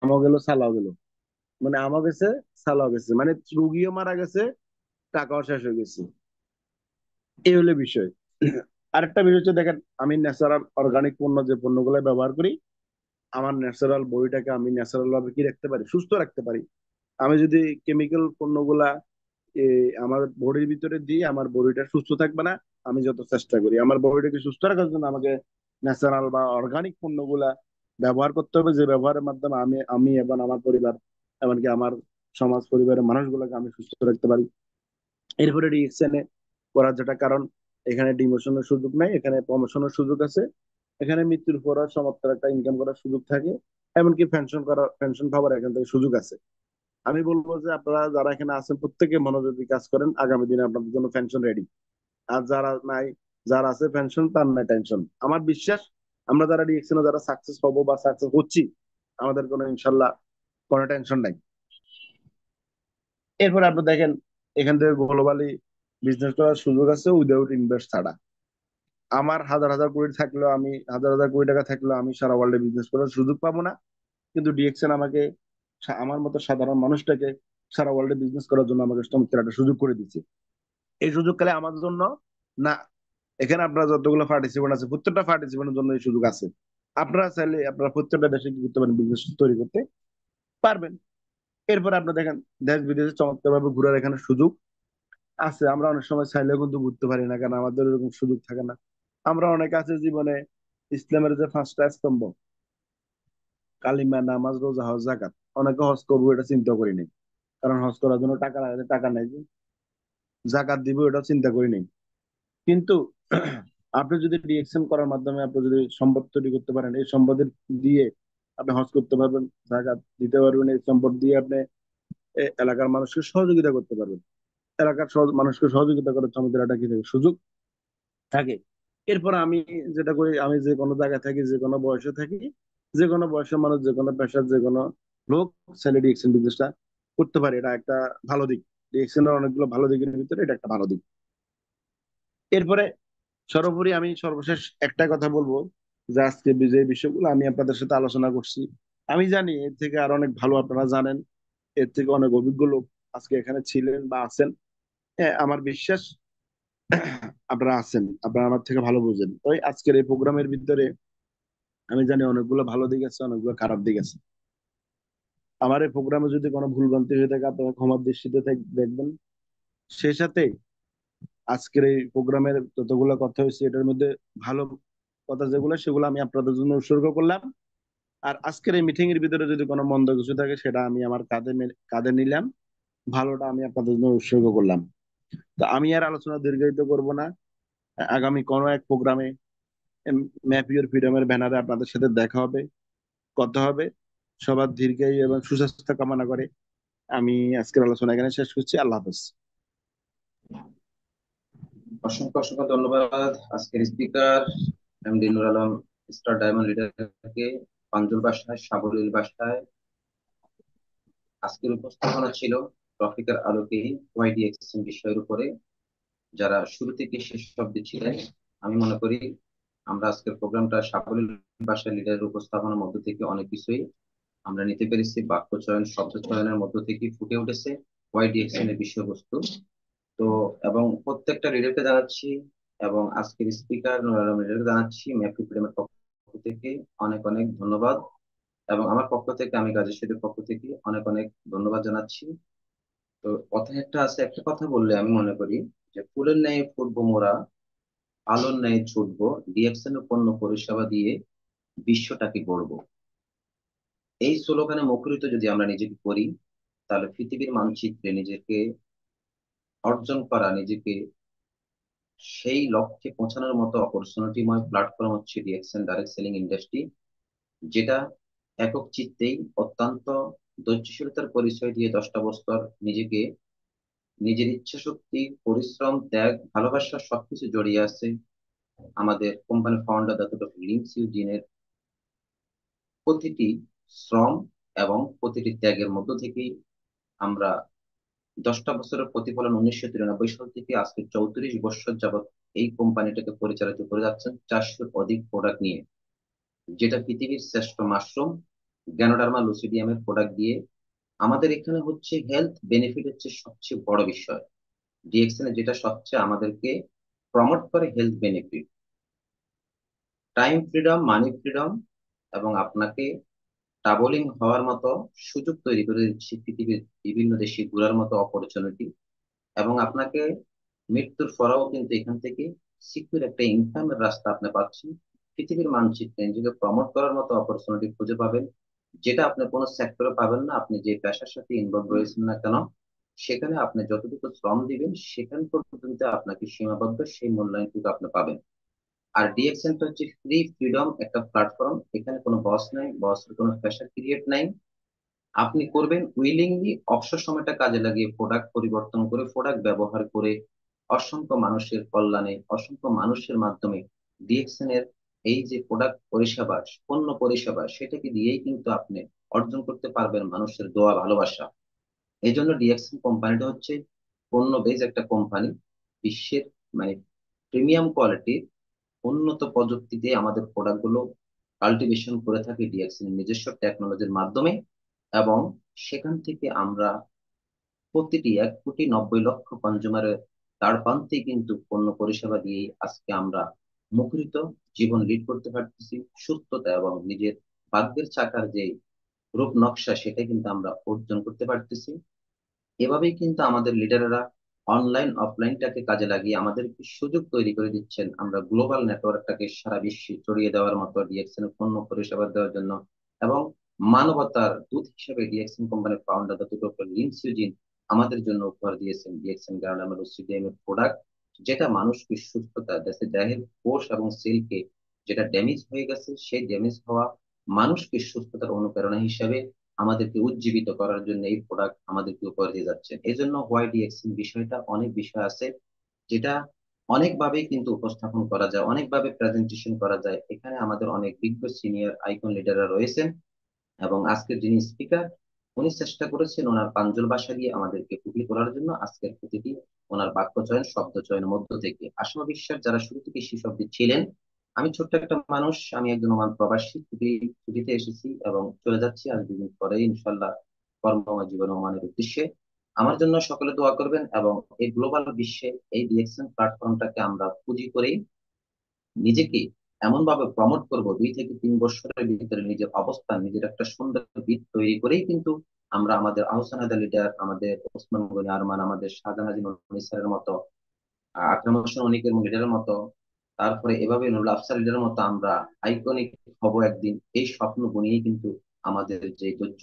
আমও গেল সালাও গেল। মানে আমও গেছে, সালাও গেছে, মানে রুগীও মারা গেছে, টাকাও শেষ হয়ে গেছে। এই হলো বিষয়। আরেকটা বিষয় হচ্ছে দেখেন, আমি ন্যাচারাল অর্গানিক পণ্য যে পণ্যগুলো ব্যবহার করি, আমার ন্যাচারাল বডিটাকে আমি ন্যাচারাল ভাবে কি রাখতে পারি, সুস্থ রাখতে পারি। আমি যদি কেমিক্যাল পণ্যগুলা আমার বডির ভিতরে দিই, আমার বডিটা সুস্থ থাকবে না। আমি যত চেষ্টা করি আমার বডিটাকে সুস্থ রাখার জন্য, আমাকে ন্যাচারাল বা অর্গানিক পণ্যগুলা ব্যবহার করতে হবে, যে ব্যবহারের মাধ্যমে আমি আমি এবং আমার পরিবার, এমনকি আমার সমাজ পরিবারের মানুষগুলোকে আমি সুস্থ রাখতে পারি। এরপরে রিএকশনে করার যেটা কারণ, এখানে ডিমোশনের সুযোগ নাই, এখানে প্রমোশনের সুযোগ আছে। এখানে মৃত্যুর পর চমৎকার একটা ইনকাম করার সুযোগ থাকে, এমনকি পেনশন পাওয়ার এখান থেকে সুযোগ আছে। আমি বলবো যে আপনারা যারা এখানে আছেন প্রত্যেকে মনোযোগী কাজ করেন, আগামী দিনে আপনাদের জন্য পেনশন রেডি। আর যারা নাই, যারা আছে পেনশন, তার নাই টেনশন। আমার বিশ্বাস আমরা যারা রিয়েকশনে যারা সাকসেস হবো বা সাকসেস হচ্ছি, আমাদের কোনো ইনশাল্লাহ কোনো টেনশন নাই। এরপরে আপনি দেখেন, এখান থেকে গ্লোবালি বিজনেস করার সুযোগ আছে উইদাউট ইনভেস্ট ছাড়া। আমার হাজার হাজার কোটি থাকলেও, আমি হাজার হাজার কোটি টাকা থাকলেও আমি সারা ওয়ার্ল্ডে বিজনেস করার সুযোগ পাবো না। কিন্তু ডিএকশন আমাকে, আমার মতো সাধারণ মানুষটাকে সারা ওয়ার্ল্ডে বিজনেস করার জন্য আমাকে চমৎকার একটা সুযোগ করে দিচ্ছে। এই সুযোগ কালে আমার জন্য না, এখানে আপনারা যতগুলো পার্টিসিপেন্ট আছে প্রত্যেকটা পার্টিসিপেন্টের জন্য এই সুযোগ আছে। আপনারা চাইলে আপনারা প্রত্যেকটা দেশে কি করতে পারেন, বিজনেস তৈরি করতে পারবেন। এরপরে আপনি দেখেন, দেশ বিদেশে চমৎকার ভাবে ঘুরার এখানে সুযোগ আছে। আমরা অনেক সময় চাইলেও কিন্তু ঘুরতে পারি না, কারণ আমাদের এরকম সুযোগ থাকে না। আমরা অনেকে আছে জীবনে ইসলামের যে 5টা স্তম্ভ, কালিমা, নামাজ, রোজা, হজ, যাকাত, অনেকে হজ করবো এটা চিন্তা করি নাই, কারণ হজ করার জন্য টাকা লাগে, টাকা নাই। যে জাকাত দিব এটা চিন্তা করি নাই। কিন্তু আপনি যদি ডিএকশন করার মাধ্যমে আপনি যদি সম্পদ তৈরি করতে পারেন, এই সম্পদের দিয়ে আপনি হজ করতে পারবেন, জাকাত দিতে পারবেন, এই সম্পদ দিয়ে আপনি এলাকার মানুষকে সহযোগিতা করতে পারবেন। এলাকার মানুষকে সহযোগিতা করার আমাদের একটা কি থাকে, সুযোগ থাকে। এরপর আমি যেটা করি, আমি যে কোনো জায়গায় থাকি, যে কোনো বয়সে থাকি, যে কোনো বয়সের মানুষ, যে কোনো পেশার যে কোনো লোক চাইলে ডিএকশন বিজনেসটা করতে পারে। এটা একটা ভালো দিক। ডিএকশন এর অনেকগুলো ভালো দিকের ভিতরে এটা একটা ভালো দিক। এরপরে সর্বোপরি আমি সর্বশেষ একটা কথা বলবো, যে আজকে যে বিষয়গুলো আমি আপনাদের সাথে আলোচনা করছি, আমি জানি এর থেকে আরো অনেক ভালো আপনারা জানেন, এর থেকে অনেক অভিজ্ঞ লোক আজকে এখানে ছিলেন বা আছেন। হ্যাঁ, আমার বিশ্বাস আপনারা আছেন, আপনারা আমার থেকে ভালো বুঝেন। ওই আজকের এই প্রোগ্রামের ভিতরে আমি জানি অনেকগুলো ভালো দিক আছে, অনেকগুলো খারাপ দিক আছে। আমার এই প্রোগ্রামে যদি কোনো ভুলভ্রান্তি হয়ে থাকে আপনারা ক্ষমার দৃষ্টিতে দেখবেন। সেই সাথে আজকের এই প্রোগ্রামের যতগুলো কথা হয়েছে এটার মধ্যে ভালো কথা যেগুলো, সেগুলো আমি আপনাদের জন্য উৎসর্গ করলাম। আর আজকের এই মিটিং এর ভিতরে যদি কোনো মন্দ কিছু থাকে সেটা আমি আমার কাঁধে নিলাম, ভালোটা আমি আপনাদের জন্য উৎসর্গ করলাম। তো আমি আর আলোচনা দীর্ঘায়িত করব না। আগামী কোনো এক প্রোগ্রামে ম্যাপ ইউর ফ্রিডমের ব্যানারে আপনাদের সাথে দেখা হবে, কথা হবে। সবার দীর্ঘায়ু এবং সুস্বাস্থ্য কামনা করে আমি আজকের আলোচনা এখানে শেষ করছি। আল্লাহ হাফেজ। অসংখ্য অসংখ্য ধন্যবাদ আজকের speaker MD Nur Alam, star diamond লিডারকে পাঞ্জুল বাসায় সাবলীল ভাষায় আজকের উপস্থাপনা ছিল টপিকের আলোকে ওয়াইডিএক্সএম বিষয়ের উপরে। যারা শুরু থেকে শেষ অব্দি ছিলেন, আমি মনে করি আমরা আজকের প্রোগ্রামটা সাবলীল ভাষায় লিডারের উপস্থাপনার মধ্য থেকে অনেক কিছুই আমরা নিতে পেরেছি। বাক্য চয়ন, শব্দ চয়নের মধ্য থেকে ফুটে উঠেছে ওয়াইডিএক্সএম এর বিষয়বস্তু। তো এবং প্রত্যেকটা লিডারকে জানাচ্ছি, এবং আজকের স্পিকার নুর আলম লিডারকে জানাচ্ছি ম্যাপি প্রেমের পক্ষ থেকে অনেক অনেক ধন্যবাদ। এবং আমার পক্ষ থেকে, আমি গাজী শরীফের পক্ষ থেকে অনেক অনেক ধন্যবাদ জানাচ্ছি। তো কথায় একটা আছে, একটা কথা বললে আমি মনে করি যে ফুলের ন্যায় ফুটবো মোরা, আলোর ন্যায় ছুটবো, ডিএক্সএন এর পণ্য পরিষেবা দিয়ে বিশ্বটাকে গড়বো। এই স্লোগানে মুখরিত যদি আমরা নিজেকে করি, তাহলে পৃথিবীর মানচিত্রে নিজেকে অর্জন করা, নিজেকে সেই লক্ষ্যে পৌঁছানোর মতো অপরচুনিটিময় প্ল্যাটফর্ম হচ্ছে ডিএক্সএন ডাইরেক্ট সেলিং ইন্ডাস্ট্রি, যেটা একক চিত্তেই অত্যন্ত ধৈর্যশীলতার পরিচয় দিয়ে 10টা বছর নিজেকে, নিজের ইচ্ছা শক্তি, পরিশ্রম, ত্যাগ, ভালোবাসা সবকিছু জড়িয়ে আছে। আমাদের কোম্পানি ফাউন্ডার ডক্টর লিন সিউজিনের প্রতিটি শ্রম এবং প্রতিটি ত্যাগের মধ্য থেকেই আমরা 10টা বছরের প্রতিফলন 1993 সাল থেকে আজকে 34 বছর যাবত এই কোম্পানিটাকে পরিচালিত করে যাচ্ছেন 400 অধিক প্রোডাক্ট নিয়ে, যেটা পৃথিবীর শ্রেষ্ঠ মাশরুম গ্যানোডার্মা লুসিডিয়ামের প্রোডাক্ট দিয়ে। আমাদের এখানে হচ্ছে হেলথ বেনিফিট হচ্ছে সবচেয়ে বড় বিষয়। ডিএক্সএন যেটা সবচেয়ে আমাদেরকে প্রমোট করে হেলথ বেনিফিট, টাইম ফ্রিডম, মানি ফ্রিডম, এবং আপনাকে ট্রাভেলিং হওয়ার মতো সুযোগ তৈরি করে দিচ্ছে পৃথিবীর বিভিন্ন দেশে ঘোরার মতো অপরচুনিটি। এবং আপনাকে মৃত্যুর পরেও কিন্তু এখান থেকে সিকিউর একটা ইনকামের রাস্তা আপনি পাচ্ছেন। পৃথিবীর মানচিত্রে নিজেকে প্রমোট করার মতো অপরচুনিটি খুঁজে পাবেন, যেটা আপনি কোনো সেক্টরে পাবেন না। আপনি যে পেশার সাথে ইনভলভ রয়েছেন না কেন, সেখানে আপনি যতটুকু শ্রম দিবেন সেখান পর্যন্ত আপনাকে সীমাবদ্ধ, সেই মূল্যায়নটুকু আপনি পাবেন। আর ডিএক্সএন হচ্ছে ফ্রি ফ্রিডম একটা প্ল্যাটফর্ম, এখানে কোনো বস নাই, বসের কোনো প্রেশার ক্রিয়েট নাই। আপনি করবেন উইলিংলি, অবসর সময়টা কাজে লাগিয়ে প্রোডাক্ট পরিবর্তন করে, প্রোডাক্ট ব্যবহার করে অসংখ্য মানুষের কল্যাণে, অসংখ্য মানুষের মাধ্যমে ডিএক্সএন এর এই যে প্রোডাক্ট পরিষেবা, পণ্য পরিষেবা, সেটাকে দিয়েই কিন্তু আপনি অর্জন করতে পারবেন মানুষের দোয়া, ভালোবাসা। এই জন্য ডিএক্সএন কোম্পানিটা হচ্ছে পণ্য বেজ একটা কোম্পানি। বিশ্বের মানে প্রিমিয়াম কোয়ালিটির উন্নত প্রযুক্তিতে আমাদের প্রোডাক্ট গুলো কাল্টিভেশন করে থাকি ডিএক্সএন নিজস্ব টেকনোলজির মাধ্যমে। এবং সেখান থেকে আমরা প্রতিটি 1,90,00,000 কনজিউমারের তার প্রান্তে কিন্তু পণ্য পরিষেবা দিয়ে আজকে আমরা মুখরিত জীবন লিড করতে পারতেছি। সুস্থতা এবং নিজের ভাগ্যের চাকার যে রূপ নকশা, সেটা কিন্তু আমরা অর্জন করতে পারতেছি। এভাবেই কিন্তু আমাদের লিডাররা অনলাইন অফলাইনটাকে কাজে লাগিয়ে আমাদেরকে সুযোগ তৈরি করে দিচ্ছেন আমরা গ্লোবাল নেটওয়ার্কটাকে সারা বিশ্বে ছড়িয়ে দেওয়ার মতো, ডিএক্সএন পণ্য পরিষেবা দেওয়ার জন্য। এবং মানবতার দূত হিসেবে ডিএক্সএন কোম্পানির ফাউন্ডার ডক্টর লিন সিউজিন আমাদের জন্য উপহার দিয়েছেন ডিএক্সএন গ্রানুলার সিডিএম এর প্রোডাক্ট, যেটা মানুষকে সুস্থতা, দেহের কোষ এবং সেলকে যেটা ড্যামেজ হয়ে গেছে, সেই ড্যামেজ হওয়া মানুষকে সুস্থতার অনুপ্রেরণা হিসেবে আমাদেরকে উজ্জীবিত করার জন্য এই প্রোডাক্ট আমাদেরকে উপহার দিয়ে যাচ্ছেন। এই জন্য হোয়াই ডিএক্সএন বিষয়টা অনেক বিষয় আছে যেটা অনেকভাবে কিন্তু উপস্থাপন করা যায়, অনেকভাবে প্রেজেন্টেশন করা যায়। এখানে আমাদের অনেক বিজ্ঞ সিনিয়র আইকন লিডাররা রয়েছেন, এবং আজকের যিনি স্পিকার উনি চেষ্টা করেছেন ওনার প্রাঞ্জল ভাষা দিয়ে আমাদেরকে ফুটিয়ে তোলার জন্য আজকের প্রতিটি ওনার বাক্য চয়ন, শব্দ চয়নের মধ্য থেকে। আসমা বিশ্বাস যারা শুরু থেকে শেষ অব্দি ছিলেন। আমি ছোট্ট একটা মানুষ, আমি একজন ওমান প্রবাসী, ছুটিতে এসেছি এবং চলে যাচ্ছি আজ 2 দিন পরে ইনশাল্লাহ কর্মময় জীবন ওমানের উদ্দেশ্যে। আমার জন্য সকলে দোয়া করবেন, এবং এই গ্লোবাল বিশ্বে এই ডিএক্সএন প্ল্যাটফর্মটাকে আমরা পুঁজি করেই নিজেকে এমন ভাবে প্রমোট করব, 2 থেকে 3 বছরের ভিতরে নিজের অবস্থান, নিজের একটা সুন্দর ভিত তৈরি করেই কিন্তু আমরা আমাদের আহসান হায়দার লিডার, আমাদের ওসমান গনি আরমান, আমাদের শাহজাহান হাজী স্যারের মতো, আকরাম হোসেন অনিকের লিডারের মতো, তারপরে এভাবে নুরুল আফসার লিডারের মতো আমরা আইকনিক হব একদিন। এই স্বপ্ন বুনিয়েই কিন্তু আমাদের যে ধৈর্য,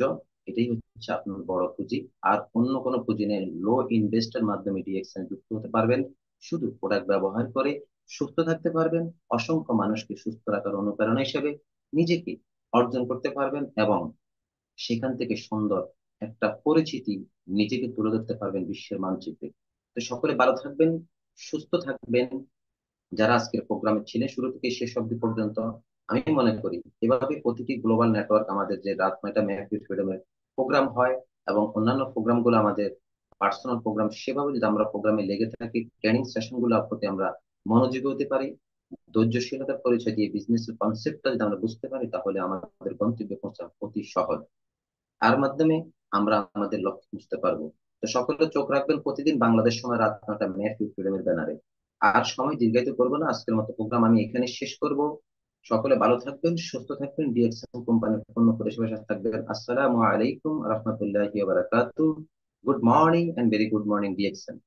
এটাই হচ্ছে আপনার বড় পুঁজি। আর অন্য কোনো পুঁজি নেই। লো ইনভেস্টের মাধ্যমে ডিএক্সএন যুক্ত হতে পারবেন, শুধু প্রোডাক্ট ব্যবহার করে সুস্থ থাকতে পারবেন, অসংখ্য মানুষকে সুস্থ রাখার অনুপ্রেরণা হিসেবে নিজেকে অর্জন করতে পারবেন, এবং সেখান থেকে সুন্দর একটা পরিচিতি নিজেকে তুলে ধরতে পারবেন বিশ্বের মানচিত্রে। তো সকলে ভালো থাকবেন, সুস্থ থাকবেন। যারা আজকের প্রোগ্রামে ছিলেন শুরু থেকে শেষ অবধি পর্যন্ত, আমি মনে করি এভাবে প্রতিটি গ্লোবাল নেটওয়ার্ক আমাদের যে রাত 9টা মেহফিল ফ্রিডমের প্রোগ্রাম হয়, এবং অন্যান্য প্রোগ্রাম গুলো আমাদের পার্সোনাল প্রোগ্রাম, সেভাবে যদি আমরা প্রোগ্রামে লেগে থাকি, ট্রেনিং সেশন গুলোর প্রতি আমরা মনোযোগী হতে পারি, ধৈর্যশীলতার পরিচয় দিয়ে বিজনেসের কনসেপ্টটা যদি আমরা বুঝতে পারি, তাহলে আমাদের গন্তব্যে পৌঁছা অতি সহজ। তার মাধ্যমে আমরা আমাদের লক্ষ্য বুঝতে পারবো। তো সকলে চোখ রাখবেন প্রতিদিন বাংলাদেশ সময় রাত 9টা মেহফিল ফ্রিডমের ব্যানারে। আর সময় দীর্ঘায়িত করবো না, আজকের মতো প্রোগ্রাম আমি এখানে শেষ করব। সকলে ভালো থাকবেন, সুস্থ থাকবেন, ডিএক্সএন কোম্পানির পূর্ণ পরিষেবার সাথে থাকবেন। আসসালামু আলাইকুম রহমতুল্লাহি ওয়া বারাকাতুহু। Good morning and very good morning DXN.